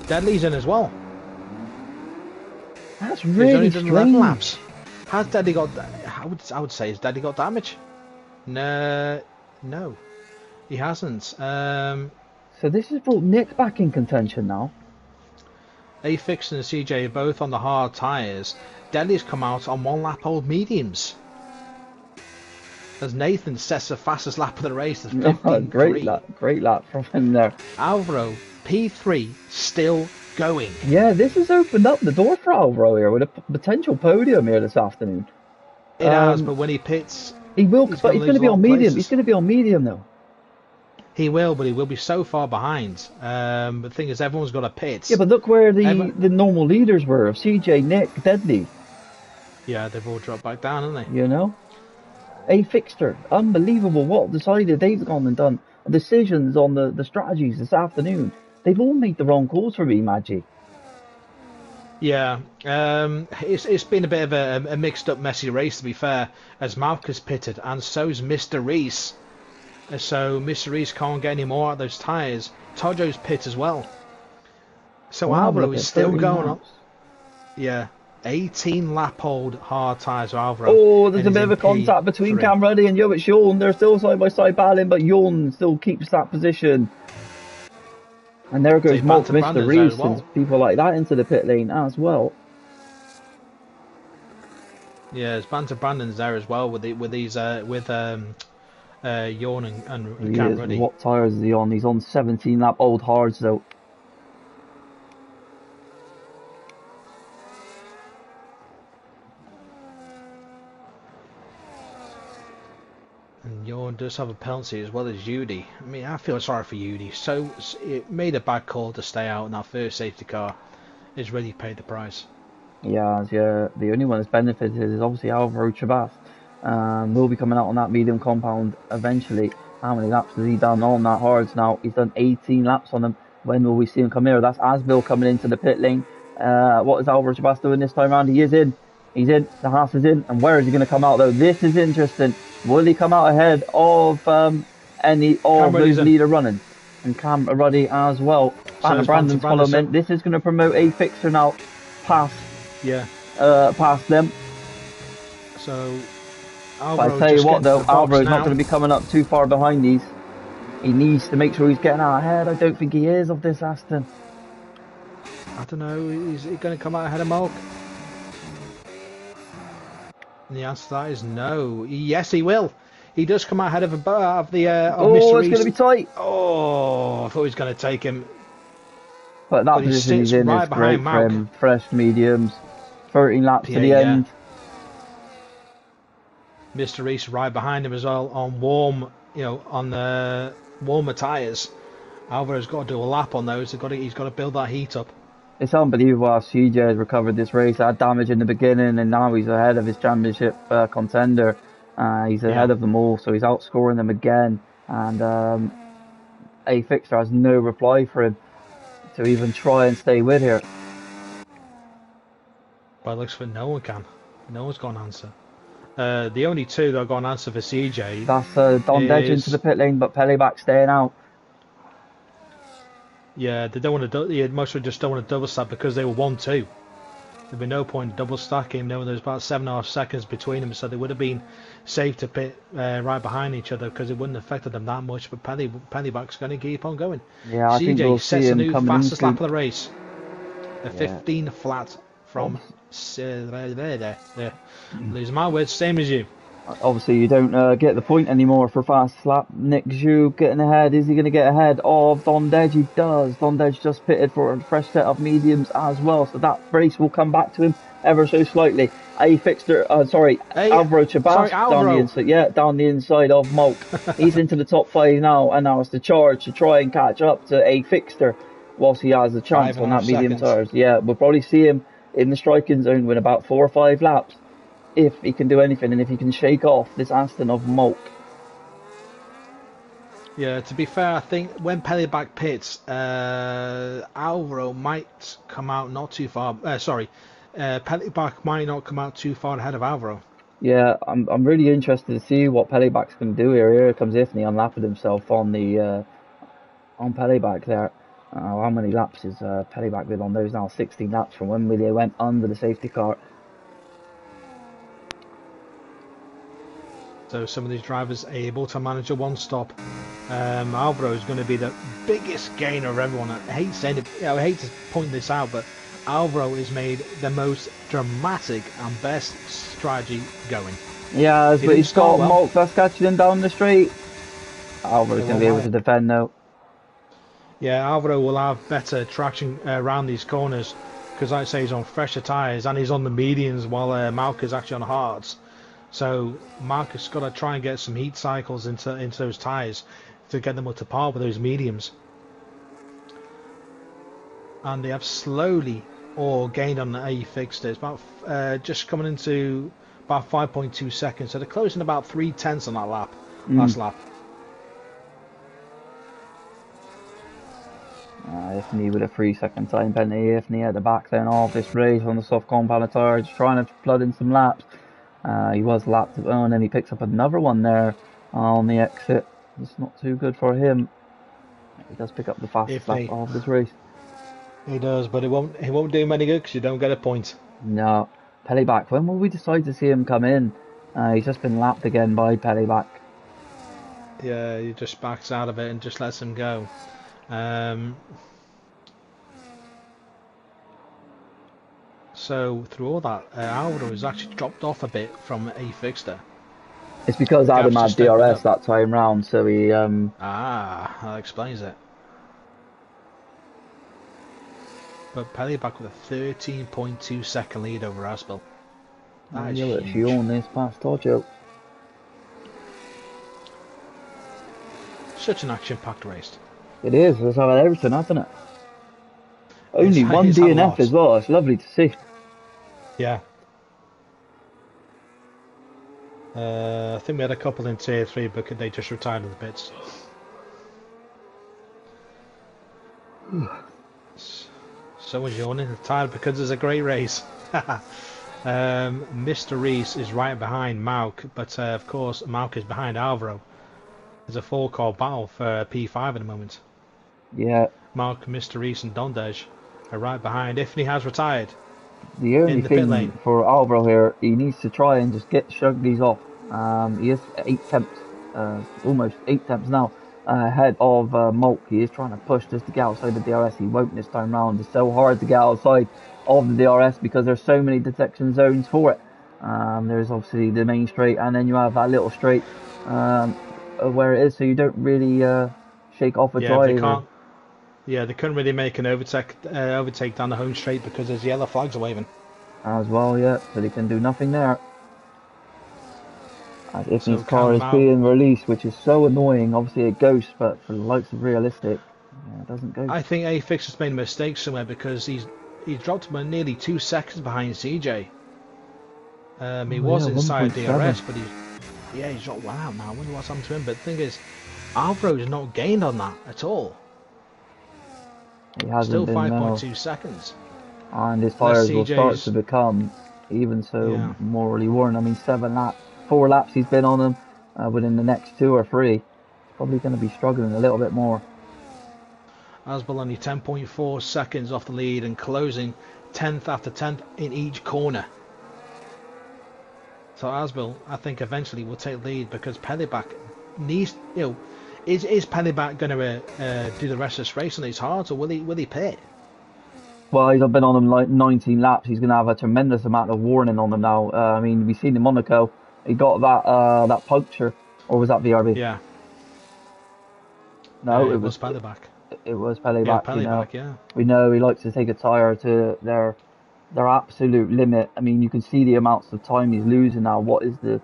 Deadly's in as well. That's really strange. 11 laps. Has Deadly got... I would say, has Deadly got damage? No, he hasn't. So this has brought Nick back in contention now. A-Fix and CJ are both on the hard tyres. Deadly's come out on 1 lap old mediums. As Nathan sets the fastest lap of the race. Great lap from him there. Alvaro, P3, still going. Yeah, this has opened up the door for Alvaro here with a potential podium here this afternoon. It has, but when he pits... He will, but he's going to be on medium. He's going to be on medium though. He will, but he will be so far behind. But the thing is, everyone's got a pit. Yeah, but look where the normal leaders were of CJ, Nick, Deadly. Yeah, they've all dropped back down, haven't they? You know, A-Fixter, unbelievable. What decided they've gone and done decisions on the strategies this afternoon. They've all made the wrong calls for me, Maggie. Yeah, it's been a bit of a mixed up, messy race, to be fair, as Marcus pitted, and so's Mr. Reese. So Mr. Reese can't get any more out of those tyres. Tojo's pit as well. So Alvaro is still going on. Yeah, 18 lap old hard tyres for Alvaro. Oh, there's a bit of a contact between Cam Ruddy and Jovic Jorn. They're still side by side battling, but Jorn still keeps that position. And there goes Mr. Reese and people like that into the pit lane as well. Yeah, it's Banter Brandon's there as well with Jorn and Cam Ruddy. What tyres is he on? He's on 17 lap old hards though. And Jorn does have a penalty as well as Yudi. I mean, I feel sorry for Yudi. So it made a bad call to stay out in that first safety car. He's really paid the price. Yeah, the only one that's benefited is obviously Alvaro Chabas. Will be coming out on that medium compound eventually. How many laps has he done on that hards now? He's done 18 laps on them. When will we see him come here? That's Asbill coming into the pit lane. What is Alvaro Chabas doing this time around? He is in. He's in. The Haas is in. And where is he going to come out though? This is interesting. Will he come out ahead of any of those leader running? And Cam Ruddy as well. So Brandon's following. This is going to promote A-Fixter now past them. So I tell you what though, Alvaro's not going to be coming up too far behind these. He needs to make sure he's getting out ahead. I don't think he is of this Aston. I don't know. Is he going to come out ahead of Malk? And the answer to that is no. Yes, he will. He does come out ahead of Mr. It's going to be tight. Oh, I thought he was going to take him. But that position he's in is great for him. Fresh mediums. 13 laps to the end. Mr. Reese right behind him as well on warm, on the warmer tyres. Alvaro's got to do a lap on those. He's got to build that heat up. It's unbelievable how CJ has recovered this race. Had damage in the beginning, and now he's ahead of his championship contender. He's ahead of them all, so he's outscoring them again. And A-Fixter has no reply for him to even try and stay with here. By the looks of it, no one can. No one's got an answer. The only two that got an answer for CJ. That's Don Dedge into the pit lane, but Pellyback staying out. Yeah, they don't want to. Most of them just don't want to double stop because they were 1-2. there'd be no point double stacking, knowing there's about 7.5 seconds between them, so they would have been safe to pit right behind each other because it wouldn't have affected them that much. But Pennyback's going to keep on going. Yeah, I think CJ we'll see sets a him new coming fastest lap into. of the race, a Yeah. 15 flat from Obviously, there. Losing my words, same as you. obviously you don't get the point anymore for fast lap. Nick Zhu getting ahead. Is he going to get ahead of Dondej? He does. Dondej just pitted for a fresh set of mediums as well, so that race will come back to him ever so slightly. A Fixter, sorry, Hey, Alvaro sorry, Chabas down the Alvaro. inside. Yeah, down the inside of Mulk. He's into the top five now, and now it's the charge to try and catch up to A Fixter whilst he has a Five chance and a on half that medium seconds. tires. Yeah, we'll probably see him in the striking zone with about 4 or 5 laps if he can do anything and if he can shake off this Aston of Mulk. Yeah, to be fair, I think when Pellyback pits, Alvaro might come out not too far. Pellyback might not come out too far ahead of Alvaro. Yeah, I'm really interested to see what Pellyback's going to do here. Here comes Ifney unlapping himself on the on Pellyback there. How many laps is Pellyback been on those now? 16 laps from when they went under the safety car. So some of these drivers are able to manage a one-stop. Alvaro is going to be the biggest gainer of everyone. I hate saying it, I hate to point this out, but Alvaro has made the most dramatic and best strategy going. Yeah, He but didn't he's got start well. Mulk that's catching him down the straight. Alvaro's It going to won't be able to matter. defend though. Yeah, Alvaro will have better traction around these corners because, like I say, he's on fresher tyres and he's on the mediums while Malk is actually on hards. So Marcus got to try and get some heat cycles into those tyres to get them up to par with those mediums. And they have slowly all gained on the A fixed. It's about just coming into about 5.2 seconds. So they're closing about 3/10 on that lap, Mm. last lap. Ifney with a 3 second time penalty. Ifney at the back then of this race on the soft compound tire, just trying to flood in some laps. He was lapped, and then he picks up another one there on the exit. It's not too good for him. He does pick up the fastest If lap they, of this race. he does, but it won't do him any good because you don't get a point. No, Pellyback. When will we decide to see him come in? He's just been lapped again by Pellyback. Yeah, he just backs out of it and just lets him go. So through all that, Alvaro has actually dropped off a bit from A Fixter. It's because The Adam gap's had just opened DRS up. that time round, so he That explains it. But Pellyback with a 13.2 second lead over Aspel. That is he'll actually huge. own this past Tojo. Such an action-packed race. It is. It's had everything, hasn't it? Only one It's had a DNF lot. as well. It's lovely to see. Yeah. I think we had a couple in tier 3, but they just retired in the pits. Someone's yawning. Tired because it's a great race. Mr. Reese is right behind Mauk, but of course Mauk is behind Alvaro. There's a full-call battle for P5 at the moment. Yeah. Mauk, Mr. Reese and Dondej are right behind. Ifney has retired The only in the pit thing lane. for Alvaro here, he needs to try and just shrug these off. He is 8 temps, almost 8 temps now, ahead of Mulk. He is trying to push just to get outside the DRS. He won't this time round. It's so hard to get outside of the DRS because there's so many detection zones for it. There's obviously the main straight, and then you have that little straight where it is, so you don't really shake off a Yeah, they driver. can't. Yeah, they couldn't really make an overtake down the home straight because there's yellow flags are waving. As well, yeah, so they can do nothing there. As Ifney's So car is being released, which is so annoying. Obviously it goes, but for the likes of realistic, yeah, it doesn't go. I think A-Fix has made a mistake somewhere because he's dropped him nearly 2 seconds behind CJ. He was inside 1.7. DRS, but he's dropped one out now. I wonder what's happened to him. But the thing is, Alvaro's not gained on that at all. He hasn't Still been 5.2 seconds. and his tyres will start CJ's to become even so Yeah. morally worn. I mean, 4 laps he's been on them. Within the next 2 or 3, probably going to be struggling a little bit more. Asbel only 10.4 seconds off the lead and closing 10th after 10th in each corner. So Asbill, I think, eventually will take lead because Pellyback needs, is Pellyback going to do the rest of this race on these hards, or will he pit? Well, he's been on them like 19 laps. He's going to have a tremendous amount of warning on him now. I mean, we've seen in Monaco, he got that puncture, or was that VRB? Yeah. No, it was Pellyback. It was Pellyback. Yeah, Pellyback. Yeah. We know he likes to take a tyre to their absolute limit. I mean, you can see the amounts of time he's losing now. What is the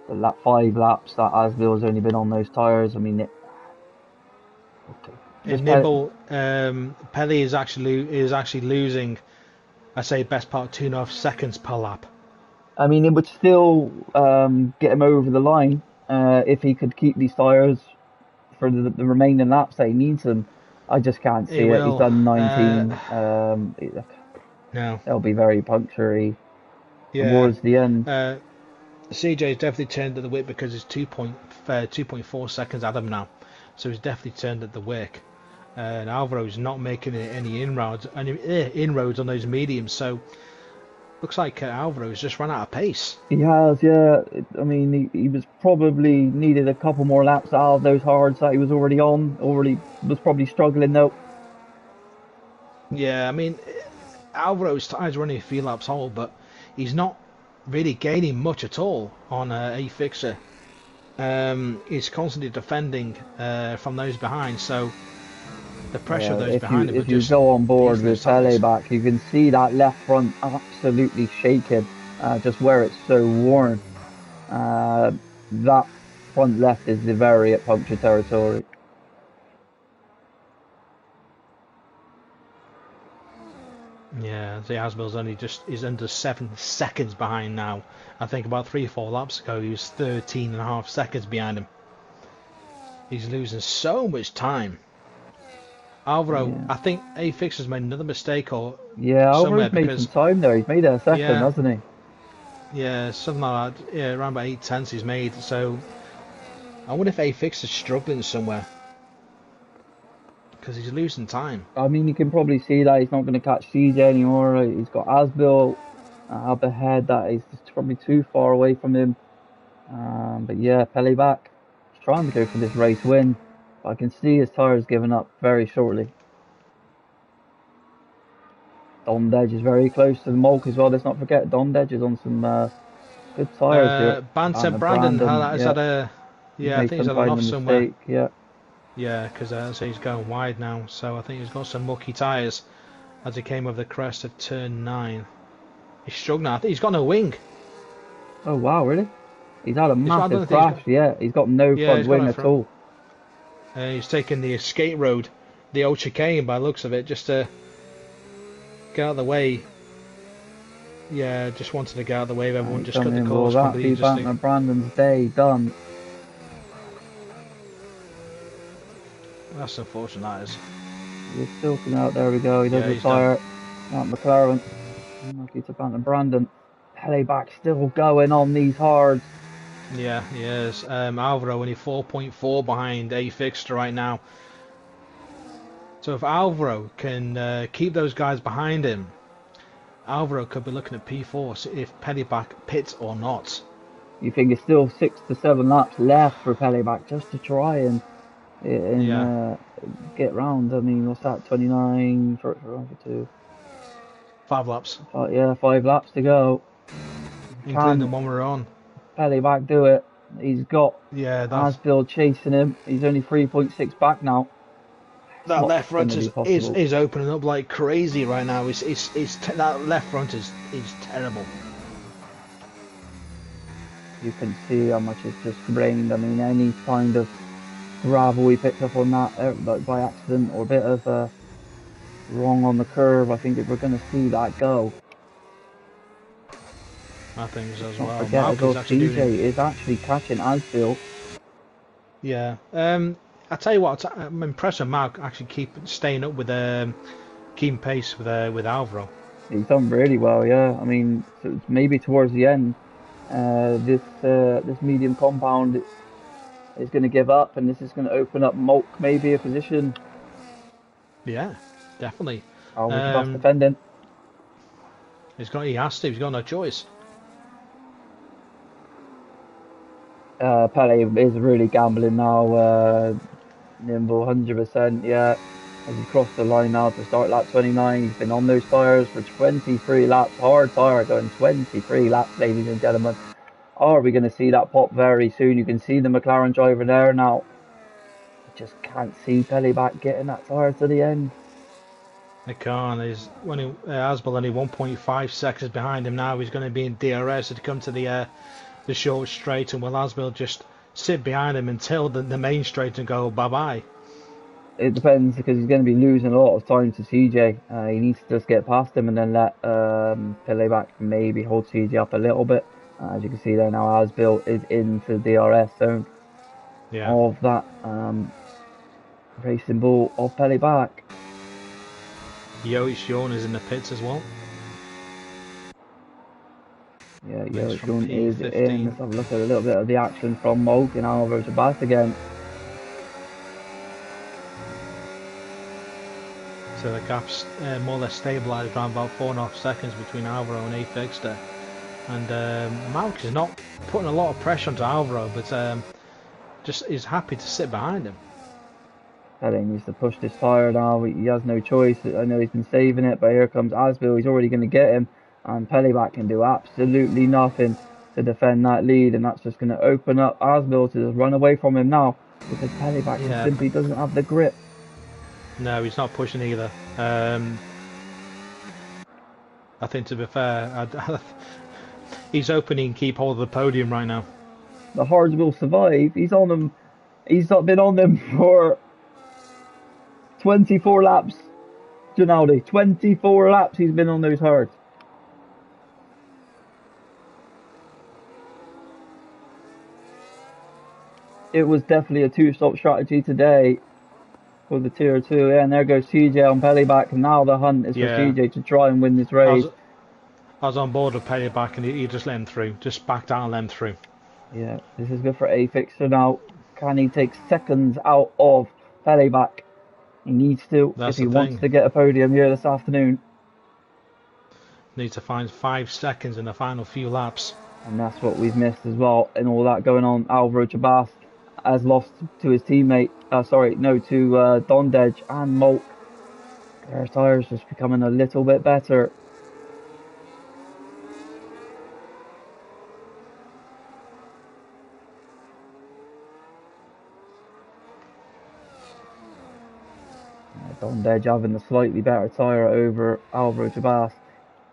5 laps that Asbill has only been on those tyres? I mean, in Nibble, Pelly is actually losing, I say, best part 2.5 seconds per lap. I mean, it would still get him over the line if he could keep these tyres for the remaining laps that he needs them. I just can't see it. He's done 19. No. It'll be very punctury towards the end. CJ's definitely turned at the wick because it's 2.4 seconds at him now. So he's definitely turned at the wick. And Alvaro's not making any inroads on those mediums. So looks like Alvaro's just run out of pace. He has, yeah. I mean, he was probably needed a couple more laps out of those hards that he was already on. Already was probably struggling though. Yeah, I mean, Alvaro's tires running a few laps old, but he's not really gaining much at all on a fixer. He's constantly defending from those behind, so the pressure of those behind him. If you go on board with Pellyback, you can see that left front absolutely shaking, just where it's so worn. That front left is the very at puncture territory. Yeah, the Asbill's is under 7 seconds behind now. I think about 3-4 laps ago he was 13.5 seconds behind him. He's losing so much time. Alvaro, I think A-Fix has made another mistake Alvaro's made some time there. He's made a second, hasn't he? Yeah, something like that. Yeah, around about 8 tenths he's made. So I wonder if A-Fix is struggling somewhere. Because he's losing time. I mean, you can probably see that he's not going to catch CJ anymore. Right? He's got Asbill up ahead. That is probably too far away from him. But yeah, Pellyback is trying to go for this race win. But I can see his tyres giving up very shortly. Dondedge is very close to the Mulk as well. Let's not forget Dondedge is on some good tyres here. Brandon, is that a... Yeah, I think he's had an off somewhere. Yeah, because he's going wide now, so I think he's got some mucky tyres as he came over the crest of turn 9. He's struggling. I think he's got no wing. Oh wow, really? He's had a massive crash. He's got no front wing at all. He's taken the escape road, the old chicane by the looks of it, just to get out of the way. Yeah, just wanted to get out of the way of everyone. Just cut the course completely. Brandon's day done. That's unfortunate, that is. He's silking out, there we go, he does retire. Out McLaren. Lucky to Brandon. Pellyback still going on these hards. Yeah, he is. Alvaro only 4.4 behind A-Fixter right now. So if Alvaro can keep those guys behind him, Alvaro could be looking at P4 if Pellyback pits or not. You think it's still 6 to 7 laps left for Pellyback just to try and get round. I mean, what's that? 29 for 2. 5 laps. 5 laps to go. Including the one we're on. Pellyback do it. He's got Asbill chasing him. He's only 3.6 back now. That left front is opening up like crazy right now. That left front is terrible. You can see how much it's just drained. I mean, any kind of gravel we picked up on that like by accident or a bit of wrong on the curve, I think we're going to see that go. I think so as well. CJ is actually catching Asbill. Yeah. I tell you what, I'm impressed with Mark actually staying up with keeping pace with Alvaro. He's done really well, yeah. I mean, maybe towards the end, this medium compound is going to give up, and this is going to open up Mulk maybe a position. Yeah, definitely. Defending. He has to. He's got no choice. Pele is really gambling now. Nimble, 100%. Yeah, as he crossed the line now to start lap 29. He's been on those tyres for 23 laps. Hard tyre going 23 laps, ladies and gentlemen. Are we going to see that pop very soon? You can see the McLaren driver there now. Just can't see Pele back getting that tyre to the end. I can't. Asbel only 1.5 seconds behind him now. He's going to be in DRS to come to the short straight, and will Asbel just sit behind him until the main straight and go bye bye? It depends because he's going to be losing a lot of time to CJ. He needs to just get past him and then let Pele back maybe hold CJ up a little bit. As you can see there now, Asbel is into the DRS zone of that racing ball of Pele back. Yo Sean is in the pits as well. Yeah, Yo Sean is in. Let's have a look at a little bit of the action from Molk and Alvaro Tabas again. So the gap's more or less stabilised around about 4.5 seconds between Alvaro and A Fixter. And Malk is not putting a lot of pressure onto Alvaro, but just is happy to sit behind him. Pele needs to push this tyre now. He has no choice. I know he's been saving it, but here comes Asbel. He's already going to get him. And Peleback can do absolutely nothing to defend that lead. And that's just going to open up Asbel to just run away from him now. Because Peleback just simply doesn't have the grip. No, he's not pushing either. I think, to be fair, he's hoping he can keep hold of the podium right now. The Hards will survive. He's on them. He's not been on them for 24 laps, Ginaldi. 24 laps he's been on those Hards. It was definitely a two-stop strategy today for the Tier 2. Yeah, and there goes CJ on Peleback. And now the hunt is for CJ to try and win this race. I was on board with Peleback and he just let him through. Just backed out and let him through. Yeah, this is good for A Fixer now. Can he take seconds out of Peleback? He needs to if he wants to get a podium here this afternoon. Needs to find 5 seconds in the final few laps. And that's what we've missed as well. And all that going on, Alvaro Tabas has lost to his teammate. To Dondej and Molk. Their tyres just becoming a little bit better. Dondej having the slightly better tyre over Alvaro Tabas.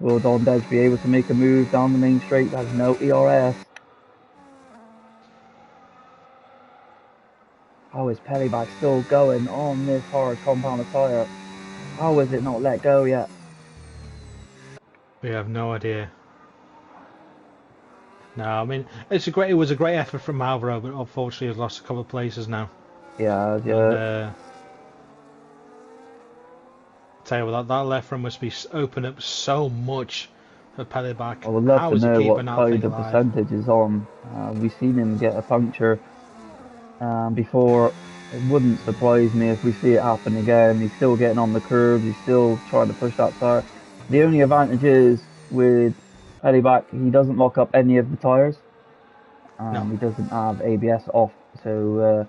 Will Dondej be able to make a move down the main straight? Has no ERS. How is Peleback still going on this hard compound tyre? How is it not let go yet? We have no idea. No, I mean it was a great effort from Alvaro, but unfortunately he's lost a couple of places now. Yeah. And, tell you what, that left run must be open up so much for Peleback. I would love to know what kind of percentage is on. We've seen him get a puncture before. It wouldn't surprise me if we see it happen again. He's still getting on the curves. He's still trying to push that tyre. The only advantage is with Peleback, he doesn't lock up any of the tyres. No. He doesn't have ABS off, so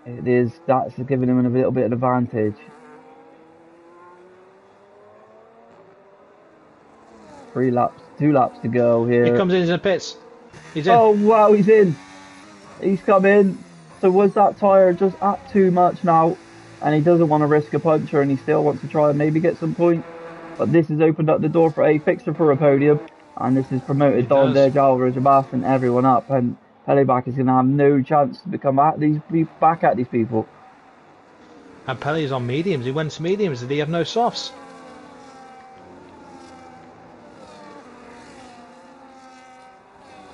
that's giving him a little bit of advantage. 2 laps to go here. He comes into the pits. He's in. Oh wow, he's in. He's come in. So was that tyre just at too much now? And he doesn't want to risk a puncture and he still wants to try and maybe get some points. But this has opened up the door for A Fixer for a podium. And this has promoted Dondej, Alvaro Tabas and everyone up. And Peleback is going to have no chance to become back at these people. And Pele's on mediums. He went to mediums. Did he have no softs?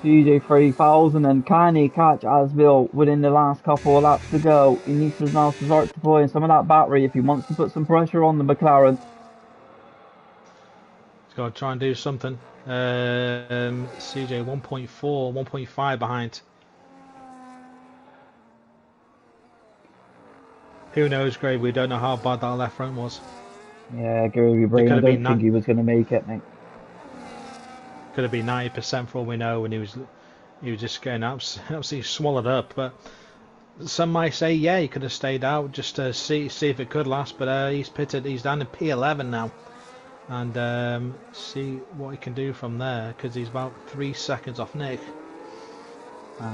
CJ 3000, and can he catch Asbel within the last couple of laps to go? He needs to now start deploying some of that battery if he wants to put some pressure on the McLaren. He's got to try and do something. CJ 1.4, 1.5 behind. Who knows, Grave? We don't know how bad that left front was. Yeah, Gary It Brain, could I have been don't think he was going to make it, mate. could have been 90% for all we know, and he was just getting absolutely swallowed up. But some might say, yeah, he could have stayed out just to see if it could last. But he's pitted. He's down in P11 now, and see what he can do from there because he's about 3 seconds off Nick.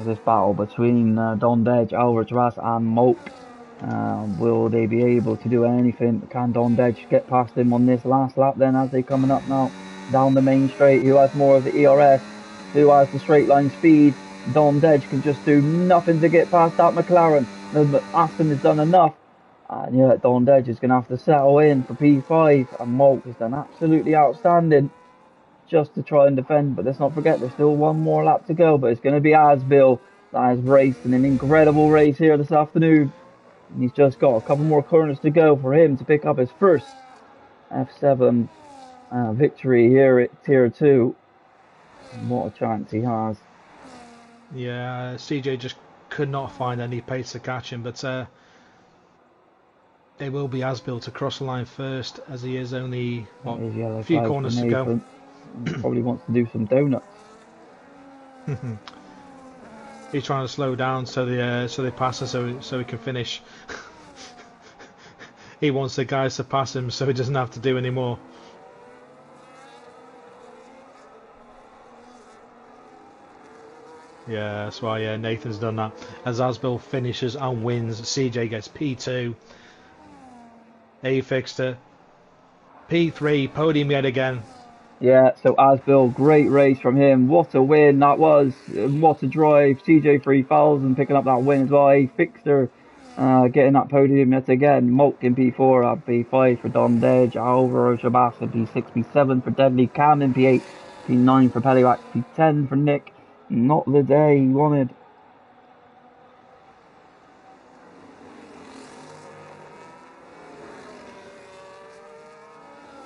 This battle between Don Dedge, Albert Ras, and Moke. Will they be able to do anything? Can Don Dedge get past him on this last lap then as they coming up now down the main straight? Who has more of the ERS? Who has the straight line speed? Don Dedge can just do nothing to get past that McLaren. Aston has done enough. And yeah, Don Dedge is going to have to settle in for P5. And Moke has done absolutely outstanding just to try and defend. But let's not forget, there's still one more lap to go. But it's going to be Asbill that has raced in an incredible race here this afternoon. And he's just got a couple more corners to go for him to pick up his first F7 victory here at Tier 2. And what a chance he has. Yeah, CJ just could not find any pace to catch him, but it will be Asbill to cross the line first, as he is only That what is a yellow few flag for corners to go. Nathan. He probably wants to do some donuts. He's trying to slow down so they pass him so he can finish. He wants the guys to pass him so he doesn't have to do any more. Yeah, that's why Nathan's done that. As Asbill finishes and wins, CJ gets P2. A fixed P3, podium yet again. Yeah, so Asbill, great race from him. What a win that was. What a drive. TJ3000 picking up that win as well. A fixer getting that podium yet again. Mulk in P4 at P5 for Don Dedge. Alvaro Shabas in P6, P7 for Deadly. Cam in P8, P9 for Pelliwax, P10 for Nick. Not the day he wanted.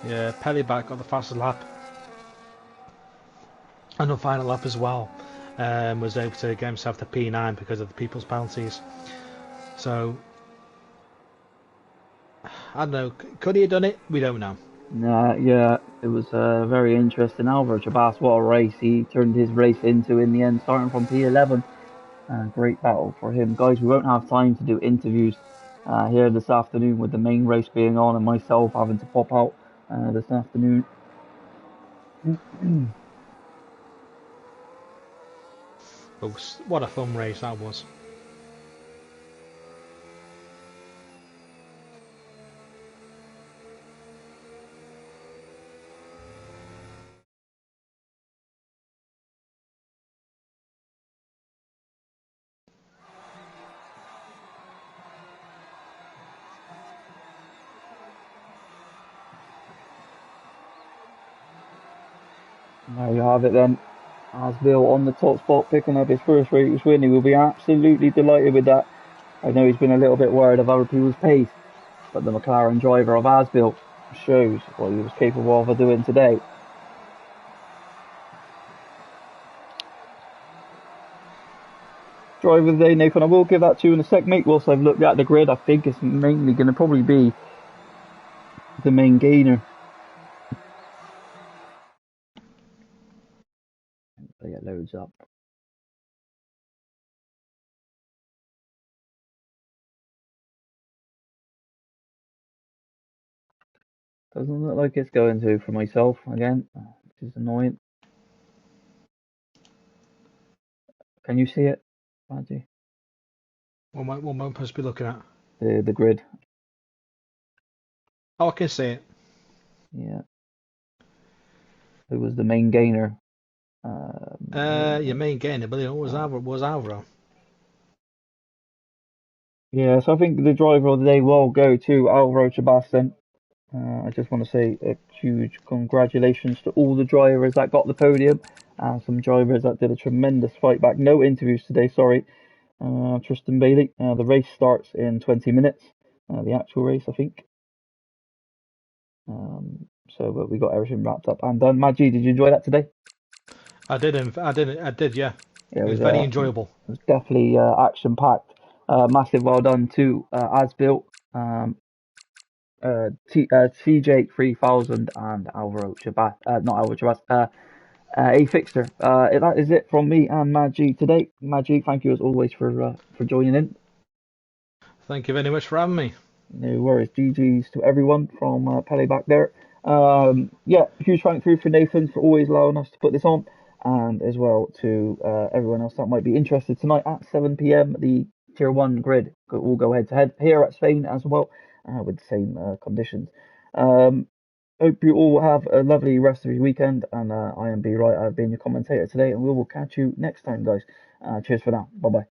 Yeah, Pelliback got the fastest lap. And the final lap as well. Was able to get himself to P9 because of the people's penalties. So, I don't know. Could he have done it? We don't know. Yeah, it was very interesting. Alvaro Shabas, what a race he turned his race into in the end, starting from P11. Great battle for him. Guys, we won't have time to do interviews here this afternoon with the main race being on and myself having to pop out this afternoon. But what a fun race that was. There you have it then. Asbill on the top spot, picking up his first race win. He will be absolutely delighted with that. I know he's been a little bit worried of other people's pace, but the McLaren driver of Asbill shows what he was capable of doing today. Driver of the day, Nathan, I will give that to you in a sec, mate. Whilst I've looked at the grid, I think it's mainly going to probably be the main gainer. They get loads up. Doesn't look like it's going to for myself again, which is annoying. Can you see it, Badgie? What am I supposed to be looking at? The grid. Oh, I can see it. Yeah. Who was the main gainer? Your main gainer, but it was Alvaro. Yeah, so I think the driver of the day will go to Alvaro Sebastian. I just want to say a huge congratulations to all the drivers that got the podium. Some drivers that did a tremendous fight back. No interviews today, sorry. Tristan Bailey. The race starts in 20 minutes. The actual race, I think. But we got everything wrapped up and done. Maggie, did you enjoy that today? I did. Yeah. Yeah, It was very enjoyable. It was definitely action packed. Massive well done to Asbill. CJ 3000 and Alvaro Chabat, not Alvaro Chabat, a fixer. That is it from me and Maggie today. Maggie, thank you as always for joining in. Thank you very much for having me. No worries. GG's to everyone from Pele back there. Yeah, huge thank you for Nathan for always allowing us to put this on, and as well to everyone else that might be interested tonight at 7 p.m. The Tier 1 grid will go head to head here at Spain as well, with the same conditions. Um, Hope you all have a lovely rest of your weekend, and I am B Right. I've been your commentator today, and we will catch you next time, guys. Cheers for now. Bye bye.